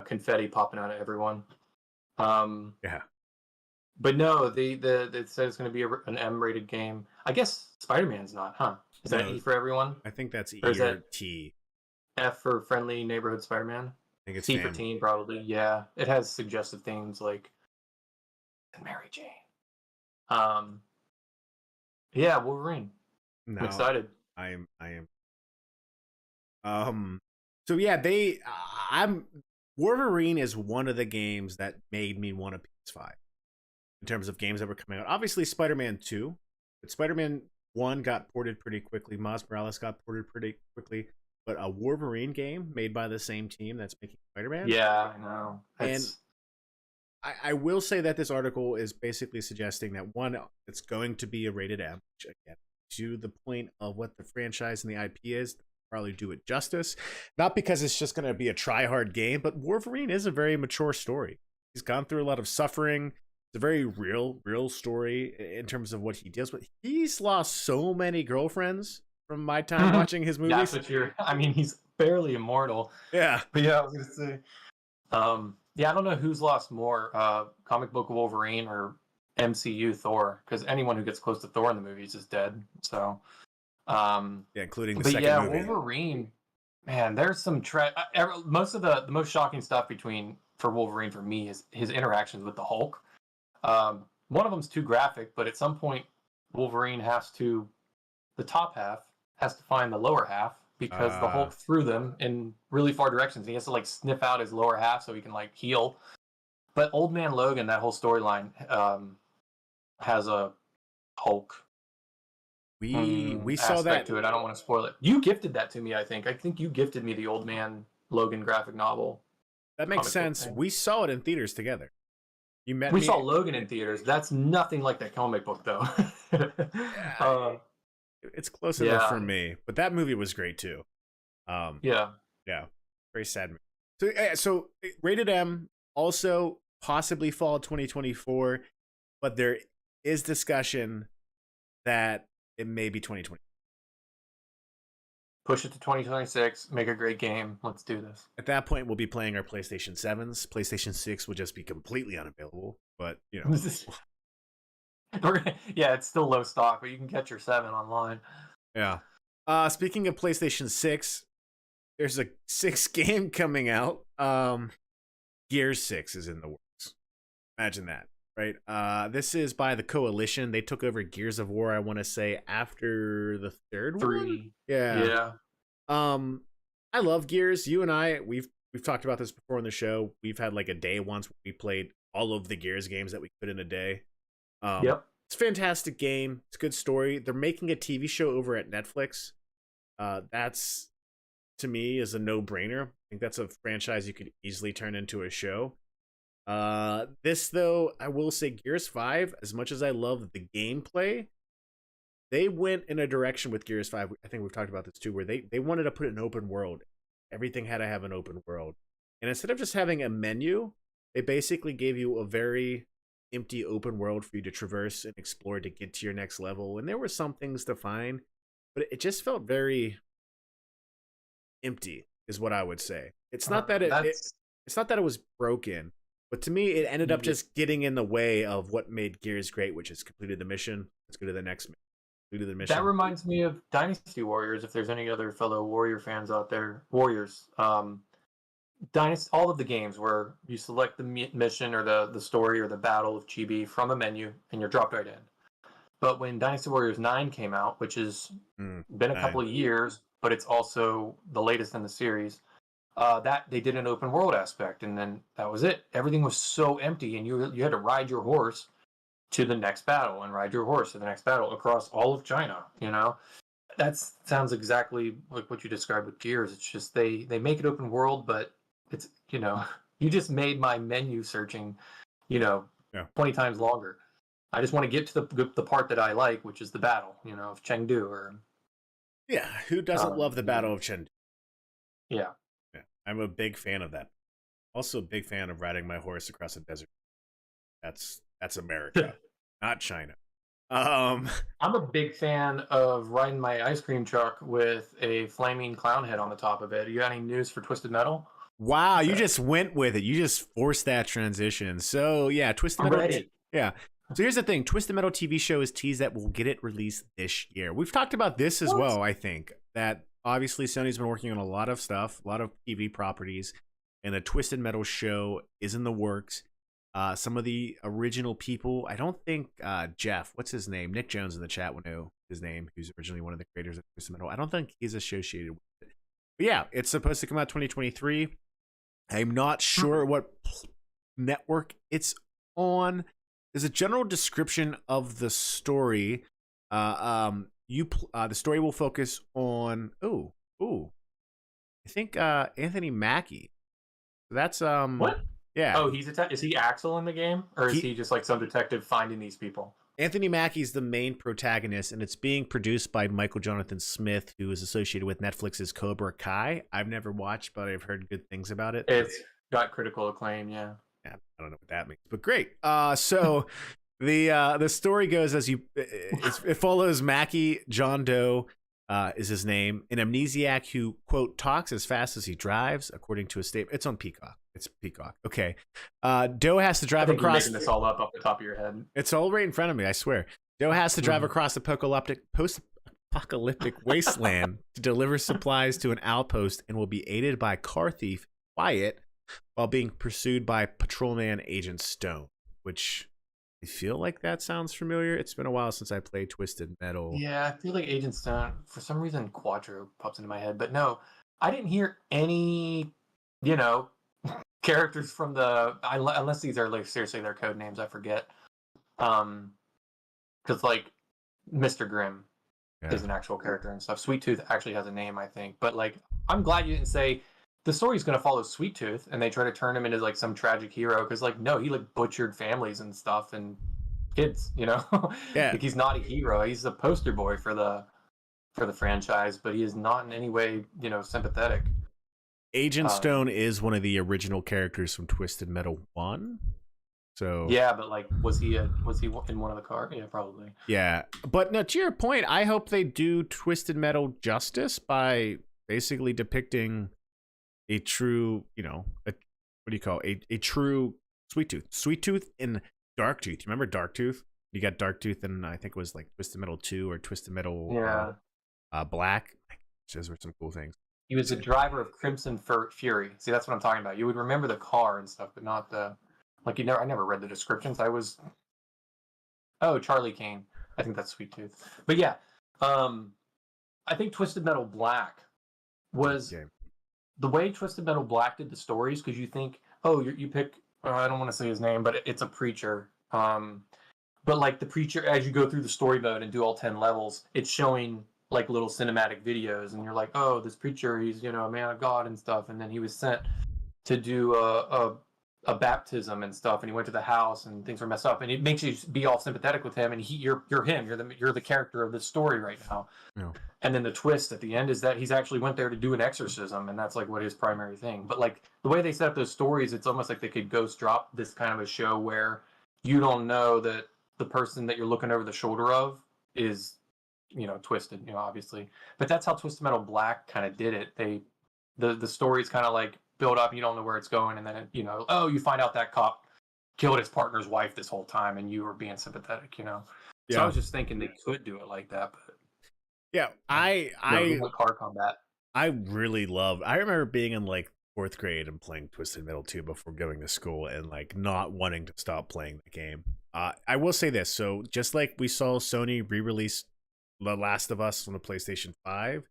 confetti popping out of everyone. Yeah. But no, it said it's going to be an M-rated game. I guess Spider-Man's not, huh? Is that No, E for everyone? I think that's E Or is or that T. F for friendly neighborhood Spider-Man? I think it's T for fam. teen, probably. Yeah, it has suggestive themes like Mary Jane. Yeah, Wolverine. No, I'm excited. I am. So yeah, I'm Wolverine is one of the games that made me want a PS5 in terms of games that were coming out. Obviously, Spider-Man 2, but Spider-Man 1 got ported pretty quickly. Miles Morales got ported pretty quickly. But a Wolverine game made by the same team that's making Spider-Man. Yeah, I know. And I will say that this article is basically suggesting that one, it's going to be a rated M, which again, to the point of what the franchise and the IP is, probably do it justice. Not because it's just going to be a try-hard game, but Wolverine is a very mature story. He's gone through a lot of suffering. It's a very real story in terms of what he deals with. He's lost so many girlfriends from my time watching his movies. That's what I mean, he's barely immortal. Yeah. But yeah, I was going to say. Yeah, I don't know who's lost more, comic book Wolverine or MCU Thor, because anyone who gets close to Thor in the movies is dead. So, yeah, including the second movie. Wolverine, man, there's some most of the most shocking stuff for Wolverine for me is his interactions with the Hulk. One of them's too graphic, but at some point, Wolverine the top half has to find the lower half because the Hulk threw them in really far directions. He has to like sniff out his lower half so he can like heal. But Old Man Logan, that whole storyline, has a Hulk. We saw that to it. I don't want to spoil it. You gifted that to me. I think you gifted me the Old Man Logan graphic novel. That makes sense. We saw it in theaters together. We saw Logan in theaters. That's nothing like that comic book, though. It's close enough for me, but that movie was great too. Yeah, very sad movie. So rated M, also possibly fall 2024, but there is discussion that it may be 2020. Push it to 2026. Make a great game. Let's do this. At that point, we'll be playing our PlayStation 7s. PlayStation 6 will just be completely unavailable, but you know. Yeah, it's still low stock, but you can get your 7 online. Yeah. Speaking of PlayStation 6, there's a 6 game coming out. Gears 6 is in the works. Imagine that, right? This is by the Coalition. They took over Gears of War, I want to say, after the third 3. one. Yeah. I love Gears. You and I, we've talked about this before on the show. We've had like a day once where we played all of the Gears games that we could in a day. Yep. It's a fantastic game. It's a good story. They're making a TV show over at Netflix. That's, to me, is a no-brainer. I think that's a franchise you could easily turn into a show. This, though, I will say Gears 5, as much as I love the gameplay, they went in a direction with Gears 5, I think we've talked about this too, where they wanted to put an open world. Everything had to have an open world. And instead of just having a menu, they basically gave you a very empty open world for you to traverse and explore to get to your next level. And there were some things to find, but it just felt very empty, is what I would say. It's not that That's it's not that it was broken, but to me, it ended up just getting in the way of what made Gears great, which is completed the mission. Let's go to the next completed the mission. that reminds me of Dynasty Warriors. If there's any other fellow Warrior fans out there, Warriors. Dynasty, all of the games where you select the mission or the story or the battle of Chibi from a menu and you're dropped right in. But when Dynasty Warriors 9 came out, which has been a couple of years, but it's also the latest in the series, that they did an open world aspect, and then that was it. Everything was so empty, and you had to ride your horse to the next battle and ride your horse to the next battle across all of China. That sounds exactly like what you described with Gears. It's just they make it open world, but it's you just made my menu searching 20 times longer. I just want to get to the part that I like, which is the battle of Chengdu. Or who doesn't love the Battle of Chengdu? Yeah, I'm a big fan of that. Also a big fan of riding my horse across a desert. That's America, not China. I'm a big fan of riding my ice cream truck with a flaming clown head on the top of it. You got any news for Twisted Metal? Wow, you just went with it. You just forced that transition. So yeah, Twisted Metal. Ready. Yeah. So here's the thing: Twisted Metal TV show is teased that we'll get it released this year. We've talked about this as well. I think that obviously Sony's been working on a lot of stuff, a lot of TV properties, and the Twisted Metal show is in the works. Some of the original people, I don't think Jeff, what's his name? Nick Jones in the chat will know his name, who's originally one of the creators of Twisted Metal. I don't think he's associated with it. But yeah, it's supposed to come out 2023. I'm not sure what network it's on. There's a general description of the story. The story will focus on I think Anthony Mackie. That's what? Yeah. Oh, is he Axel in the game, or is he just like some detective finding these people? Anthony Mackie's the main protagonist, and it's being produced by Michael Jonathan Smith, who is associated with Netflix's Cobra Kai. I've never watched, but I've heard good things about it. It's got critical acclaim, yeah. Yeah, I don't know what that means, but great. So the story goes as it follows Mackie. John Doe is his name, an amnesiac who, quote, talks as fast as he drives, according to a statement. It's on Peacock. It's Peacock. Okay. Doe has to drive across. You're making this all up off the top of your head. It's all right in front of me, I swear. Doe has to drive across the post-apocalyptic wasteland to deliver supplies to an outpost and will be aided by car thief Wyatt while being pursued by patrolman Agent Stone, which I feel like that sounds familiar. It's been a while since I played Twisted Metal. Yeah, I feel like Agent Stone, for some reason, Quattro pops into my head. But no, I didn't hear any, characters from unless these are like seriously their code names, I forget. Because like Mr. Grimm is an actual character and stuff. Sweet Tooth actually has a name, I think. But like, I'm glad you didn't say the story's going to follow Sweet Tooth and they try to turn him into like some tragic hero, because like, no, he like butchered families and stuff and kids, Yeah. Like, he's not a hero. He's a poster boy for the franchise, but he is not in any way sympathetic. Agent Stone is one of the original characters from Twisted Metal 1. So yeah, but like, was he in one of the cars? Yeah, probably. Yeah, but no, to your point, I hope they do Twisted Metal justice by basically depicting a true, what do you call it? A true Sweet Tooth and Dark Tooth. You remember Dark Tooth? You got Dark Tooth, and I think it was like Twisted Metal 2 or Twisted Metal Black. Those were some cool things. He was the driver of Crimson Fury. See, that's what I'm talking about. You would remember the car and stuff, but not the I never read the descriptions. Charlie Kane. I think that's Sweet Tooth. But yeah, I think Twisted Metal Black was the way Twisted Metal Black did the stories, because you think, you pick, I don't want to say his name, but it's a preacher. But like the preacher, as you go through the story mode and do all 10 levels, it's showing like little cinematic videos, and you're like, oh, this preacher, he's a man of God and stuff, and then he was sent to do a baptism and stuff, and he went to the house and things were messed up, and it makes you be all sympathetic with him, and you're him, you're the character of this story right now. Yeah. And then the twist at the end is that he's actually went there to do an exorcism, and that's like what his primary thing. But like the way they set up those stories, it's almost like they could ghost drop this kind of a show where you don't know that the person that you're looking over the shoulder of is, Twisted, obviously. But that's how Twisted Metal Black kind of did it. The story's kind of like build up, you don't know where it's going, and then oh, you find out that cop killed his partner's wife this whole time, and you were being sympathetic. So I was just thinking they could do it like that, but yeah, car combat. I really loved. I remember being in like fourth grade and playing Twisted Metal 2 before going to school and like not wanting to stop playing the game. I will say this. So just like we saw Sony re-release The Last of Us on the PlayStation 5,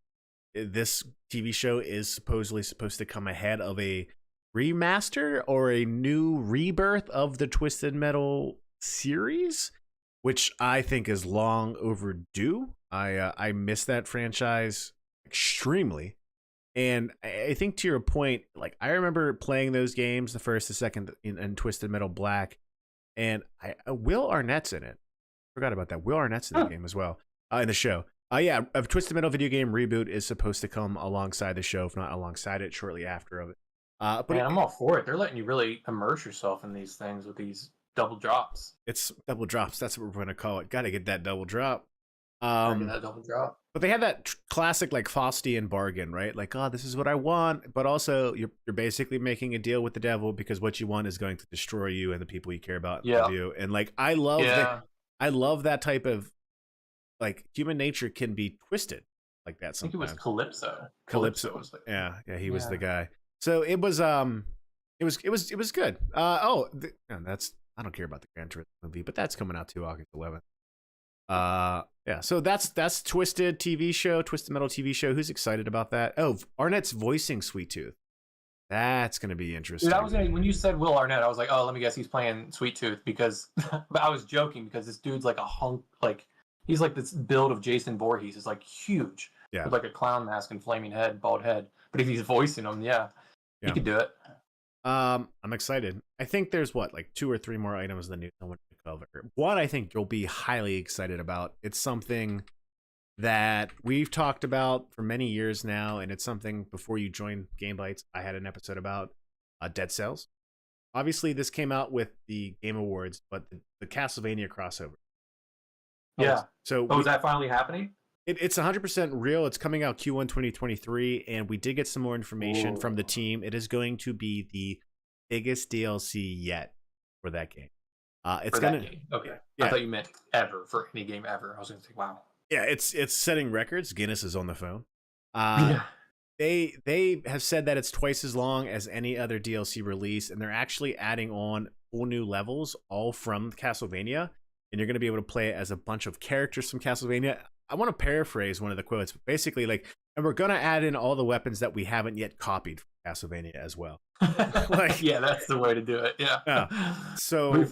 this TV show is supposedly supposed to come ahead of a remaster or a new rebirth of the Twisted Metal series, which I think is long overdue. I miss that franchise extremely. And I think to your point, like I remember playing those games, the first, the second, in Twisted Metal Black, and Will Arnett's in it. Forgot about that. Will Arnett's in the game as well, in the show. Yeah, a Twisted Metal video game reboot is supposed to come alongside the show, if not alongside it, shortly after of it. But man, I'm all for it. They're letting you really immerse yourself in these things with these double drops. It's double drops. That's what we're going to call it. Got to get that double drop. That double drop. But they had that classic like Faustian bargain, right? Like, oh, this is what I want, but also you're basically making a deal with the devil because what you want is going to destroy you and the people you care about. Yeah. You. And like, I love that type of like human nature can be twisted like that. Sometimes. I think it was Calypso. Calypso was like, yeah, he was the guy. So it was good. I don't care about the Gran Turismo movie, but that's coming out too, August 11th. Yeah, so that's Twisted TV show, Twisted Metal TV show. Who's excited about that? Oh, Arnett's voicing Sweet Tooth. That's gonna be interesting. Dude, when you said Will Arnett, I was like, oh, let me guess, he's playing Sweet Tooth because, but I was joking because this dude's like a hunk, like he's like this build of Jason Voorhees is like huge, with like a clown mask and flaming head, bald head. But if he's voicing him, he could do it. I'm excited. I think there's like 2 or 3 more items than I want to cover. One, I think you'll be highly excited about. It's something that we've talked about for many years now, and it's something before you joined Game Bites, I had an episode about Dead Cells. Obviously, this came out with the Game Awards, but the Castlevania crossover. Yeah. So is that finally happening? It's 100% real. It's coming out Q1 2023, and we did get some more information from the team. It is going to be the biggest DLC yet for that game. It's that game. Okay. Yeah. I thought you meant ever, for any game ever. I was going to say, wow. Yeah, it's setting records. Guinness is on the phone. They have said that it's twice as long as any other DLC release, and they're actually adding on 4 new levels, all from Castlevania, and you're going to be able to play it as a bunch of characters from Castlevania. I want to paraphrase one of the quotes, but basically, like, and we're going to add in all the weapons that we haven't yet copied from Castlevania as well. Like, yeah, that's the way to do it. Yeah. So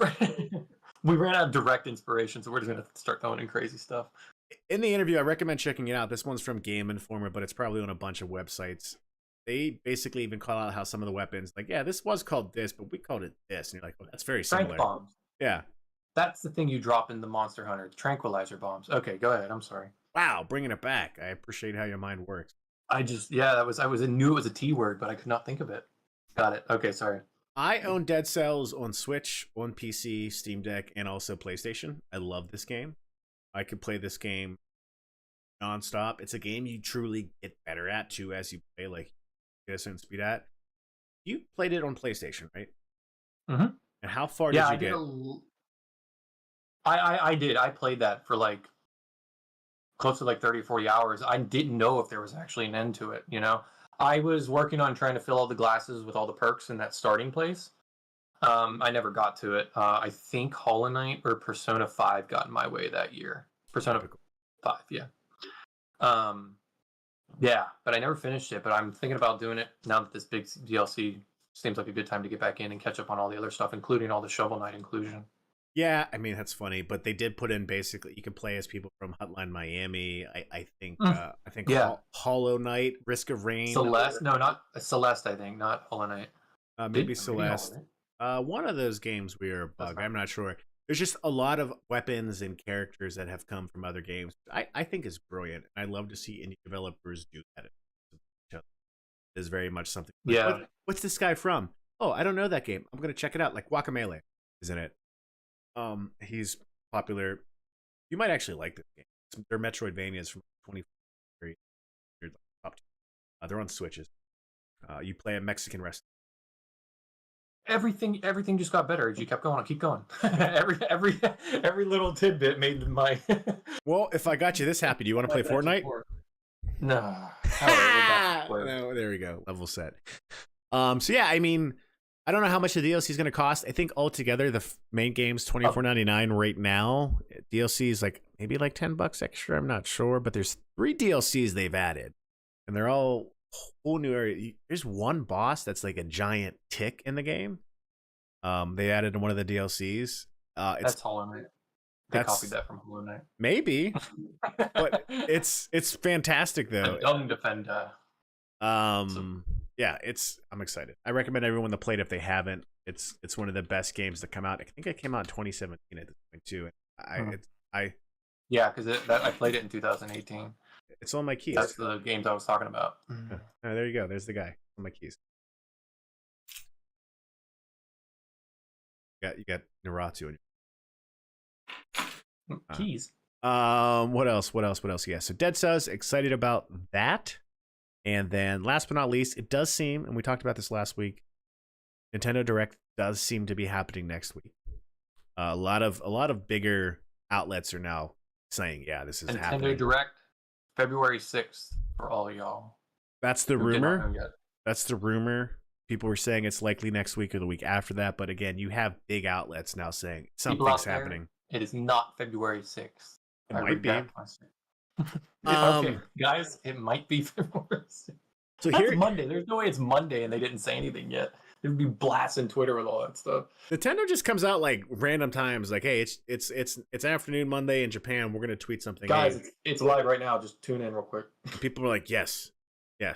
we ran out of direct inspiration, so we're just going to start throwing in crazy stuff. In the interview, I recommend checking it out. This one's from Game Informer, but it's probably on a bunch of websites. They basically even call out how some of the weapons, like, yeah, this was called this, but we called it this. And you're like, well, that's very similar. Trank bombs. Yeah. That's the thing you drop in the Monster Hunter, tranquilizer bombs. Okay, go ahead. I'm sorry. Wow, bringing it back. I appreciate how your mind works. I knew it was a T word, but I could not think of it. Got it. Okay, sorry. I own Dead Cells on Switch, on PC, Steam Deck, and also PlayStation. I love this game. I could play this game nonstop. It's a game you truly get better at too as you play, like get a certain speed at. You played it on PlayStation, right? Mm-hmm. And how far did you get? I did. I played that for like close to like 30 or 40 hours. I didn't know if there was actually an end to it, I was working on trying to fill all the glasses with all the perks in that starting place. I never got to it. I think Hollow Knight or Persona 5 got in my way that year. Persona 5, yeah. Yeah, but I never finished it, but I'm thinking about doing it now that this big DLC seems like a good time to get back in and catch up on all the other stuff, including all the Shovel Knight inclusion. Yeah, I mean, that's funny, but they did put in basically you can play as people from Hotline Miami. I think Hollow Knight, Risk of Rain. Celeste? No, not Celeste, I think, not Hollow Knight. Maybe Celeste. One of those games we are bug. I'm not sure. There's just a lot of weapons and characters that have come from other games. I think is brilliant. I love to see indie developers do that. It's very much something. Yeah. What's this guy from? Oh, I don't know that game. I'm going to check it out. Like Guacamelee is in it. He's popular. You might actually like this game. They're Metroidvanias from 2023. They're like top two. They're on Switches. You play a Mexican wrestler. Everything just got better as you kept going. Keep going. every little tidbit made my. Well, if I got you this happy, do you want to play Fortnite? No. All right, No, there we go. Level set. So yeah, I mean, I don't know how much the DLC is going to cost. I think altogether the main game's $24.99 right now. DLC is like maybe like $10 extra. I'm not sure, but there's 3 DLCs they've added, and they're all whole new area. There's one boss that's like a giant tick in the game. They added in one of the DLCs. That's Hollow Knight. They copied that from Hollow Knight. Maybe, but it's fantastic though. Young defend. Yeah, I'm excited. I recommend everyone to play it if they haven't. It's one of the best games to come out. I think it came out in 2017 at this point too. Yeah, because I played it in 2018. It's on my keys. That's the games I was talking about. Oh, there you go. There's the guy on my keys. You got Naruto on your keys. What else? Yeah, so Dead Cells, excited about that. And then last but not least, it does seem, and we talked about this last week, Nintendo Direct does seem to be happening next week. A lot of bigger outlets are now saying, yeah, this is happening. Nintendo Direct, February 6th for all y'all. That's the rumor. That's the rumor. People were saying it's likely next week or the week after that. But again, you have big outlets now saying something's happening. It is not February 6th. It might be. Okay, guys, it might be February 6th. So here, Monday. There's no way it's Monday and they didn't say anything yet. It would be blasting Twitter with all that stuff. Nintendo just comes out like random times, like, hey, it's afternoon Monday in Japan. We're gonna tweet something. Guys, hey, it's live right now. Just tune in real quick. People are like, yes. Yeah.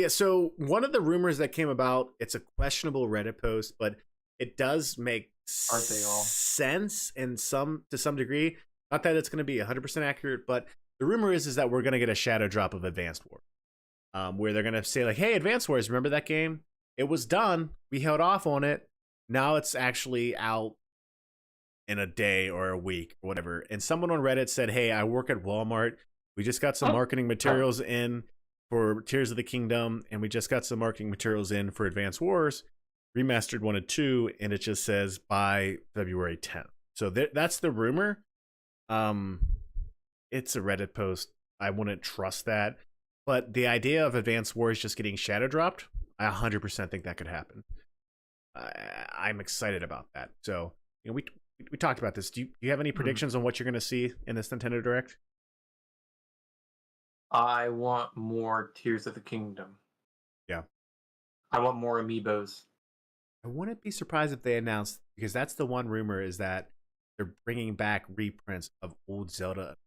So one of the rumors that came about, it's a questionable Reddit post, but it does make sense to some degree. Not that it's going to be 100% accurate, but the rumor is that we're going to get a shadow drop of Advanced War, where they're going to say like, hey, Advanced Wars, remember that game? It was done. We held off on it. Now it's actually out in a day or a week or whatever. And someone on Reddit said, hey, I work at Walmart. We just got some marketing materials in for Tears of the Kingdom, and we just got some marketing materials in for Advanced Wars, Remastered 1 and 2, and it just says by February 10th. So that's the rumor. It's a Reddit post. I wouldn't trust that. But the idea of Advanced Wars just getting shadow dropped, I 100% think that could happen. I'm excited about that. So, we talked about this. Do you have any predictions on what you're going to see in this Nintendo Direct? I want more Tears of the Kingdom. Yeah. I want more amiibos. I wouldn't be surprised if they announced, because that's the one rumor, is that they're bringing back reprints of old Zelda.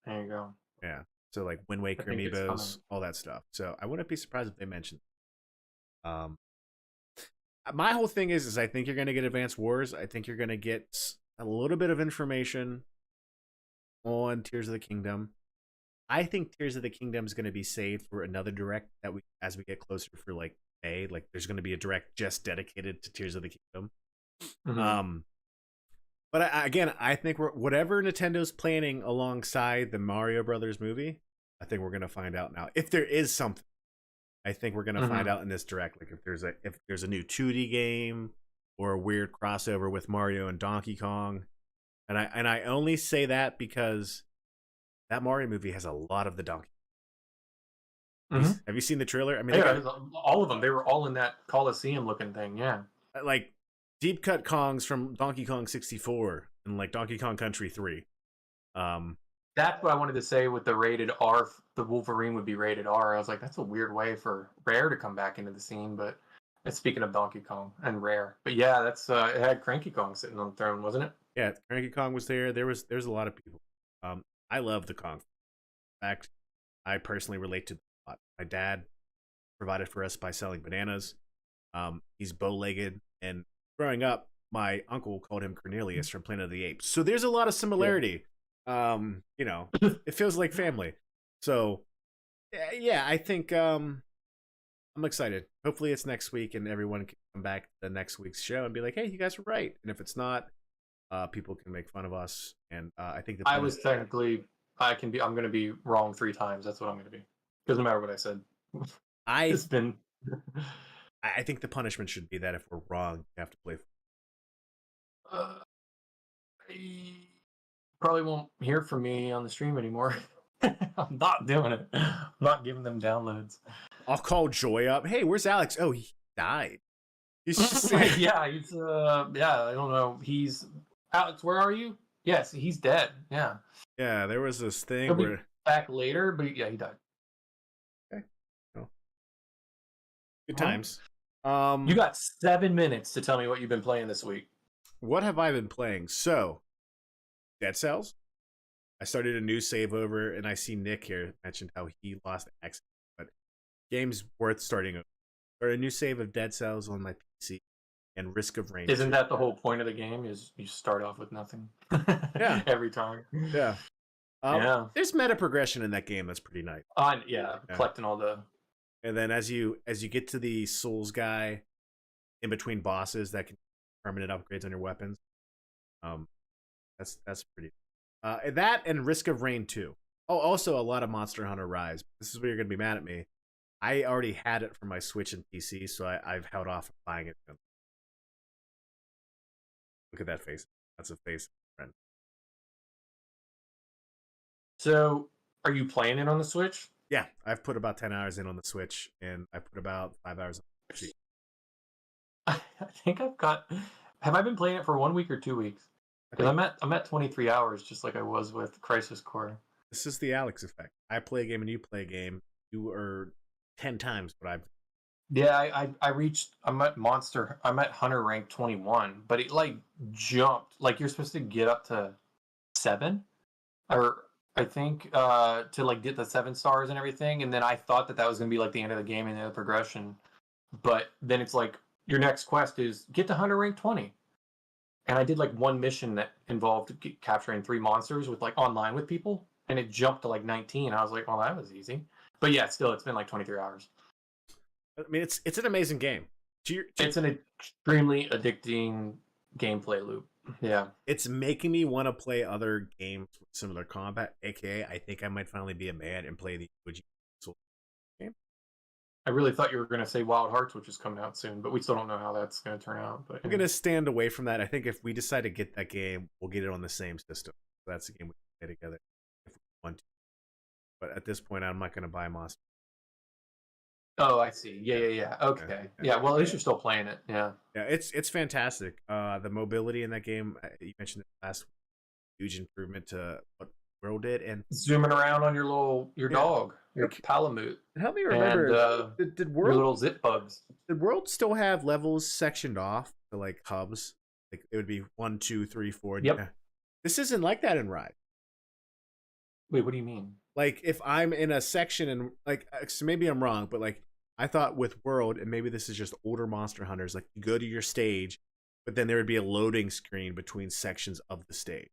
There you go. Yeah. So like Wind Waker amiibos, all that stuff. So I wouldn't be surprised if they mentioned. My whole thing is I think you're going to get Advanced Wars. I think you're going to get a little bit of information on Tears of the Kingdom. I think Tears of the Kingdom is going to be saved for another direct that as we get closer for like May. Like there's going to be a direct just dedicated to Tears of the Kingdom. Mm-hmm. But I think whatever Nintendo's planning alongside the Mario Brothers movie, I think we're going to find out now. If there is something, I think we're going to find out in this direct. Like if there's a new 2D game or a weird crossover with Mario and Donkey Kong, and I only say that because that Mario movie has a lot of the Donkey. Mm-hmm. Have you seen the trailer? I mean, all of them. They were all in that Coliseum looking thing. Yeah, like deep cut Kongs from Donkey Kong 64 and like Donkey Kong Country 3. That's what I wanted to say with the rated R. The Wolverine would be rated R. I was like, that's a weird way for Rare to come back into the scene. But speaking of Donkey Kong and Rare, but yeah, that's it had Cranky Kong sitting on the throne, wasn't it? Yeah, Cranky Kong was there. There's a lot of people. I love the Kong. In fact, I personally relate to a lot. My dad provided for us by selling bananas. He's bow-legged, and growing up, my uncle called him Cornelius from Planet of the Apes. So there's a lot of similarity. Yeah. It feels like family. So, yeah, I think I'm excited. hopefully it's next week and everyone can come back to the next week's show and be like, hey, you guys were right. And if it's not, people can make fun of us. And I think I was technically, I'm going to be wrong 3 times. That's what I'm going to be. Doesn't matter what I said. It's been. I think the punishment should be that if we're wrong, you have to play. I probably won't hear from me on the stream anymore. I'm not doing it. I'm not giving them downloads. I'll call Joy up. Hey, where's Alex? Oh, he died. He's just yeah, he's yeah, I don't know. He's Alex, where are you? Yes, he's dead. Yeah. Yeah, there was this thing He'll where be back later, but yeah, he died. Okay. Oh. Good times. You got 7 minutes to tell me what you've been playing this week. What have I been playing? So, Dead Cells. I started a new save over, and I see Nick here mentioned how he lost access. But game's worth starting over. Or a new save of Dead Cells on my PC, and Risk of Rain. Isn't that the whole point of the game? Is you start off with nothing? Yeah. Every time. Yeah. Yeah. There's meta progression in that game that's pretty nice. Yeah, collecting all the. And then as you get to the Souls guy, in between bosses that can permanent upgrades on your weapons, that's pretty. That and Risk of Rain 2. Oh, also a lot of Monster Hunter Rise. This is where you're gonna be mad at me. I already had it for my Switch and PC, so I've held off from buying it. Look at that face. That's a face, friend. So, are you playing it on the Switch? Yeah, I've put about 10 hours in on the Switch, and I put about 5 hours on the PC. I think I've got. Have I been playing it for 1 week or 2 weeks? Because I'm at 23 hours, just like I was with Crisis Core. This is the Alex effect. I play a game and you play a game. You are 10 times what I've. Yeah, I'm at Hunter rank 21, but it like jumped. Like you're supposed to get up to 7, or I think to like get the 7 stars and everything. And then I thought that was gonna be like the end of the game and the progression, but then it's like your next quest is get to Hunter rank 20. And I did like one mission that involved capturing 3 monsters with like online with people, and it jumped to like 19. I was like, well, that was easy. But yeah, still, it's been like 23 hours. I mean, it's an amazing game. It's an extremely addicting gameplay loop. Yeah. It's making me want to play other games with similar combat, aka I think I might finally be a man and play the OG game. I really thought you were going to say Wild Hearts, which is coming out soon, but we still don't know how that's going to turn out. But I'm going to stand away from that. I think if we decide to get that game, we'll get it on the same system. That's a game we can play together if we want to. But at this point, I'm not going to buy Monster. Oh, I see. Yeah. Okay. Yeah. Well, at least you're still playing it. Yeah. Yeah, it's fantastic. The mobility in that game, you mentioned it last week, huge improvement to what World did, and zooming around on your dog, your Palamute. Help me remember. And, did World, your little zip bugs? Did World still have levels sectioned off to like hubs? Like it would be 1, 2, 3, 4. Yep. Yeah. This isn't like that in Rise. Wait, what do you mean? Like if I'm in a section and like, so maybe I'm wrong, but like I thought with World, and maybe this is just older Monster Hunters, like you go to your stage, but then there would be a loading screen between sections of the stage.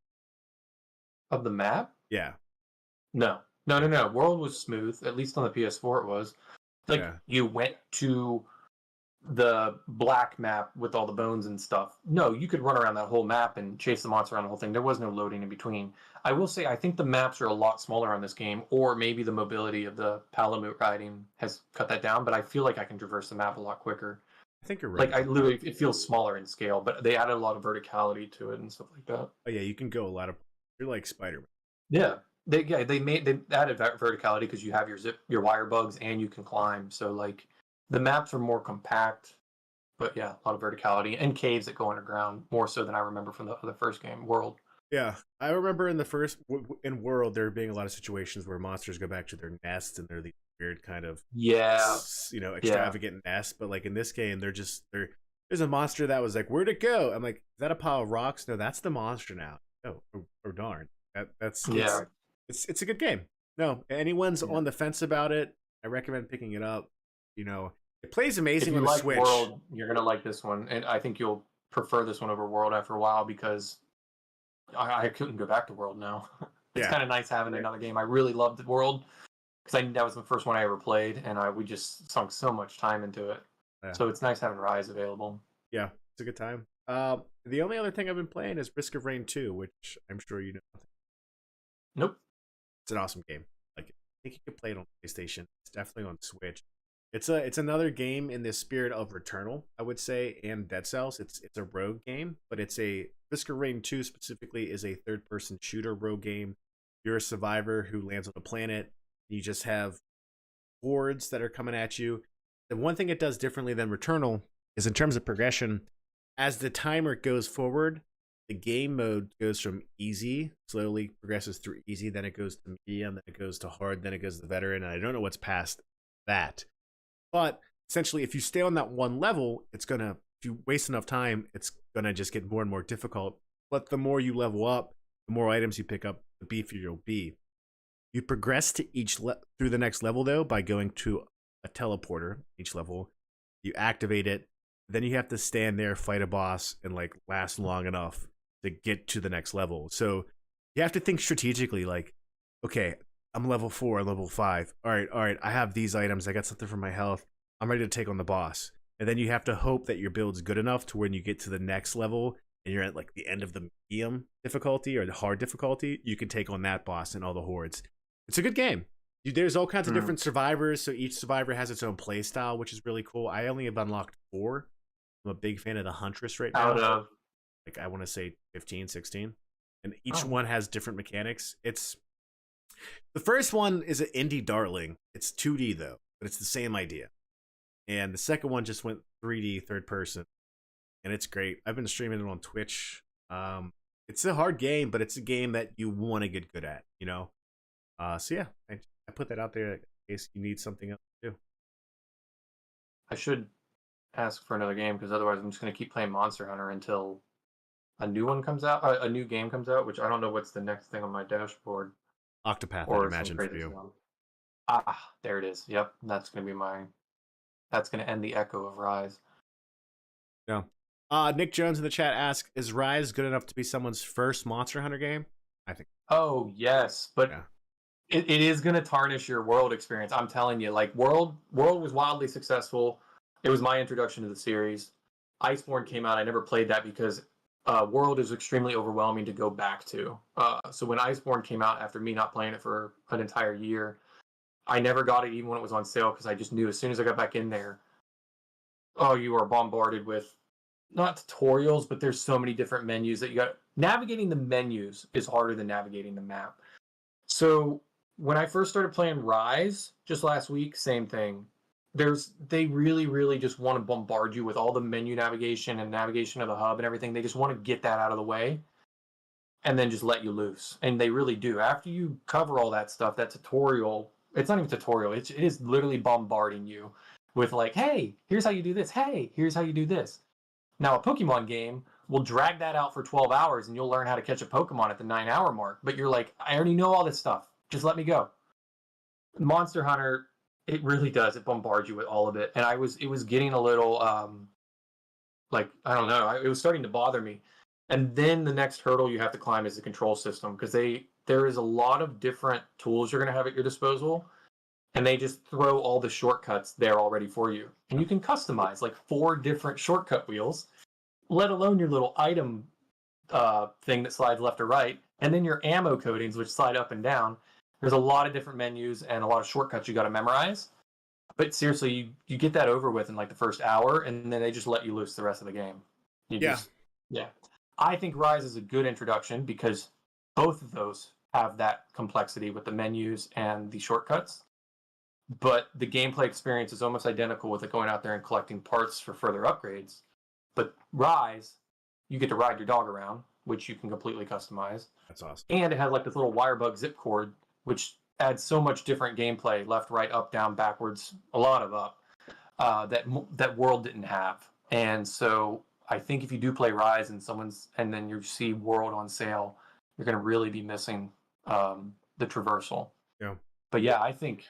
Of the map? Yeah. No. World was smooth. At least on the PS4 it was. Like you went to the black map with all the bones and stuff. No, you could run around that whole map and chase the monster around the whole thing. There was no loading in between. I will say I think the maps are a lot smaller on this game, or maybe the mobility of the Palamute riding has cut that down, but I feel like I can traverse the map a lot quicker. I think you're right. Like it feels smaller in scale, but they added a lot of verticality to it and stuff like that. Oh yeah, you can go a lot of. You're like Spider-Man. Yeah, they added verticality because you have your wire bugs and you can climb. So like the maps are more compact, but yeah, a lot of verticality and caves that go underground more so than I remember from the first game, World. Yeah, I remember in the first in World there being a lot of situations where monsters go back to their nests and they're the weird kind of extravagant nests. But like in this game, there's a monster that was like, where'd it go? I'm like, is that a pile of rocks? No, that's the monster now. Oh, darn. That's it's a good game. No, anyone's on the fence about it, I recommend picking it up. It plays amazing on the Switch. World, you're gonna like this one, and I think you'll prefer this one over World after a while because I couldn't go back to World now. It's kind of nice having another game. I really loved World because that was the first one I ever played, and we just sunk so much time into it. Yeah, So it's nice having Rise available. yeah, it's a good time. The only other thing I've been playing is Risk of Rain 2, which I'm sure you know. Nope. It's an awesome game. Like, I think you can play it on PlayStation. It's definitely on Switch. It's another game in the spirit of Returnal, I would say, and Dead Cells. It's a rogue game, but it's a Risk of Rain 2 specifically is a third person shooter rogue game. You're a survivor who lands on a planet. You just have hordes that are coming at you. The one thing it does differently than Returnal is in terms of progression, as the timer goes forward, the game mode goes from easy, slowly progresses through easy, then it goes to medium, then it goes to hard, then it goes to veteran, and I don't know what's past that. But essentially, if you stay on that one level, if you waste enough time, it's gonna just get more and more difficult. But the more you level up, the more items you pick up, the beefier you'll be. You progress to through the next level though by going to a teleporter each level. You activate it, then you have to stand there, fight a boss, and like last long enough to get to the next level. So you have to think strategically, like, okay, I'm level 4, level 5. All right, I have these items. I got something for my health. I'm ready to take on the boss. And then you have to hope that your build's good enough to when you get to the next level and you're at like the end of the medium difficulty or the hard difficulty, you can take on that boss and all the hordes. It's a good game. There's all kinds of different survivors, so each survivor has its own play style, which is really cool. I only have unlocked 4. I'm a big fan of the Huntress right now. Out of like I want to say 15, 16. And each one has different mechanics. The first one is an indie darling. It's 2D though, but it's the same idea. And the second one just went 3D, third person, and it's great. I've been streaming it on Twitch. It's a hard game, but it's a game that you want to get good at, you know? So yeah, I put that out there in case you need something else to do. I should ask for another game because otherwise I'm just going to keep playing Monster Hunter until a new one comes out, a new game comes out, which I don't know what's the next thing on my dashboard. Octopath, Or I'd imagine, for you. There it is. Yep, that's going to be that's going to end the echo of Rise. Yeah. Nick Jones in the chat asks, is Rise good enough to be someone's first Monster Hunter game? I think. Oh, yes, but yeah. it is going to tarnish your World experience. I'm telling you, like World was wildly successful. It was my introduction to the series. Iceborne came out. I never played that because World is extremely overwhelming to go back to. So when Iceborne came out, after me not playing it for an entire year, I never got it even when it was on sale because I just knew as soon as I got back in there, oh, you are bombarded with not tutorials, but there's so many different menus that you got. Navigating the menus is harder than navigating the map. So when I first started playing Rise just last week, same thing. They really, really just want to bombard you with all the menu navigation and navigation of the hub and everything. They just want to get that out of the way and then just let you loose. And they really do. After you cover all that stuff, that tutorial, it's not even tutorial. It is literally bombarding you with like, hey, here's how you do this. Hey, here's how you do this. Now, a Pokemon game will drag that out for 12 hours and you'll learn how to catch a Pokemon at the 9-hour mark. But you're like, I already know all this stuff. Just let me go. Monster Hunter, it really does. It bombards you with all of it. And it was getting a little, like, I don't know. It was starting to bother me. And then the next hurdle you have to climb is the control system because there is a lot of different tools you're going to have at your disposal. And they just throw all the shortcuts there already for you. And you can customize like 4 different shortcut wheels, let alone your little item thing that slides left or right. And then your ammo coatings, which slide up and down. There's a lot of different menus and a lot of shortcuts you got to memorize. But seriously, you get that over with in like the first hour, and then they just let you loose the rest of the game. Yeah. I think Rise is a good introduction because both of those have that complexity with the menus and the shortcuts. But the gameplay experience is almost identical with it going out there and collecting parts for further upgrades. But Rise, you get to ride your dog around, which you can completely customize. That's awesome. And it has like this little wirebug zip cord, which adds so much different gameplay, left, right, up, down, backwards, a lot of up, that World didn't have. And so I think if you do play Rise and then you see World on sale, you're going to really be missing the traversal. Yeah. But yeah, I think,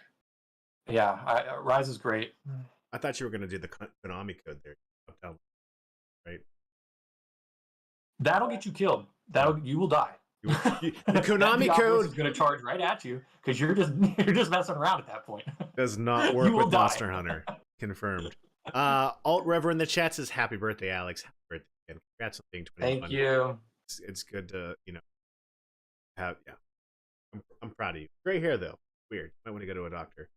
Rise is great. I thought you were going to do the Konami code there. Right? That'll get you killed. You will die. The Konami code is going to charge right at you because you're just messing around at that point. Does not work with Monster Hunter. Confirmed. Alt Rever in the chat says, "Happy birthday, Alex! Happy birthday, and congrats on being 21." Thank you. It's good to have. Yeah, I'm proud of you. Gray hair though, weird. Might want to go to a doctor.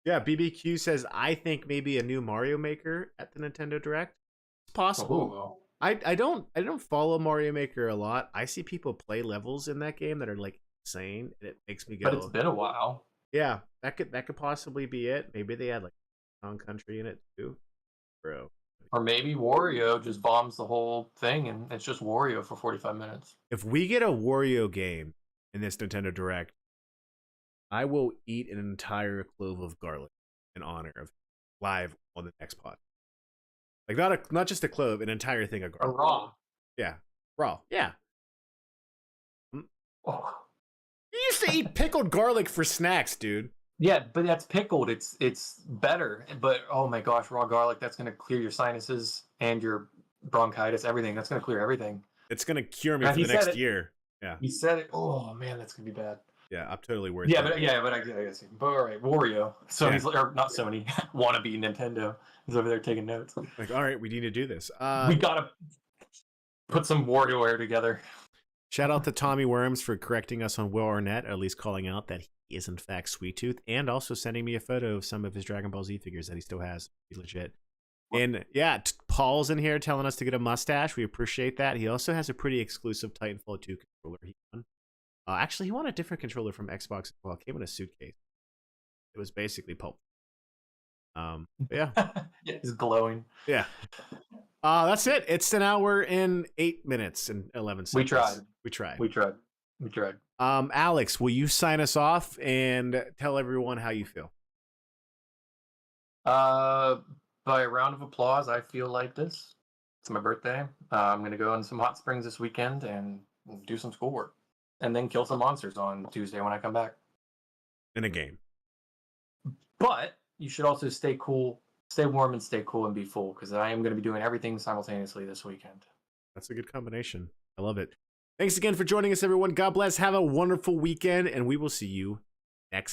Yeah, BBQ says, "I think maybe a new Mario Maker at the Nintendo Direct. It's possible." Ooh. I don't follow Mario Maker a lot. I see people play levels in that game that are like insane, and it makes me But it's go, been a while. yeah, that could possibly be it. Maybe they had like Town Country in it too, bro. Or maybe Wario just bombs the whole thing and it's just Wario for 45 minutes. If we get a Wario game in this Nintendo Direct, I will eat an entire clove of garlic in honor of live on the next pod. Like not just a clove, an entire thing of Or garlic. raw. Yeah, raw. Yeah. Oh. You used to eat pickled garlic for snacks, dude. Yeah, but that's pickled. It's better. But oh my gosh, raw garlic, that's gonna clear your sinuses and your bronchitis, everything. That's gonna clear everything. It's gonna cure me Now, for he the said next it. year. Yeah, You said it. Oh man, that's gonna be bad. yeah, I'm totally worth Yeah, it. but I guess. But all right, Wario. Sony's or not Sony. Wannabe Nintendo is over there taking notes. Like, all right, we need to do this. We gotta put some WarioWare together. Shout out to Tommy Worms for correcting us on Will Arnett, or at least calling out that he is in fact Sweet Tooth, and also sending me a photo of some of his Dragon Ball Z figures that he still has. He's legit. And yeah, Paul's in here telling us to get a mustache. We appreciate that. He also has a pretty exclusive Titanfall 2 controller he won. Actually, he won a different controller from Xbox as well. It came in a suitcase. It was basically pulp. Yeah. Yeah, it's glowing. Yeah. That's it. It's an hour and 8 minutes and 11 seconds. We tried. Alex, will you sign us off and tell everyone how you feel? By a round of applause, I feel like this. It's my birthday. I'm gonna go in some hot springs this weekend and do some schoolwork, and then kill some monsters on Tuesday when I come back. In a game. But you should also stay cool, stay warm, and stay cool and be full, because I am going to be doing everything simultaneously this weekend. That's a good combination. I love it. Thanks again for joining us, everyone. God bless. Have a wonderful weekend, and we will see you next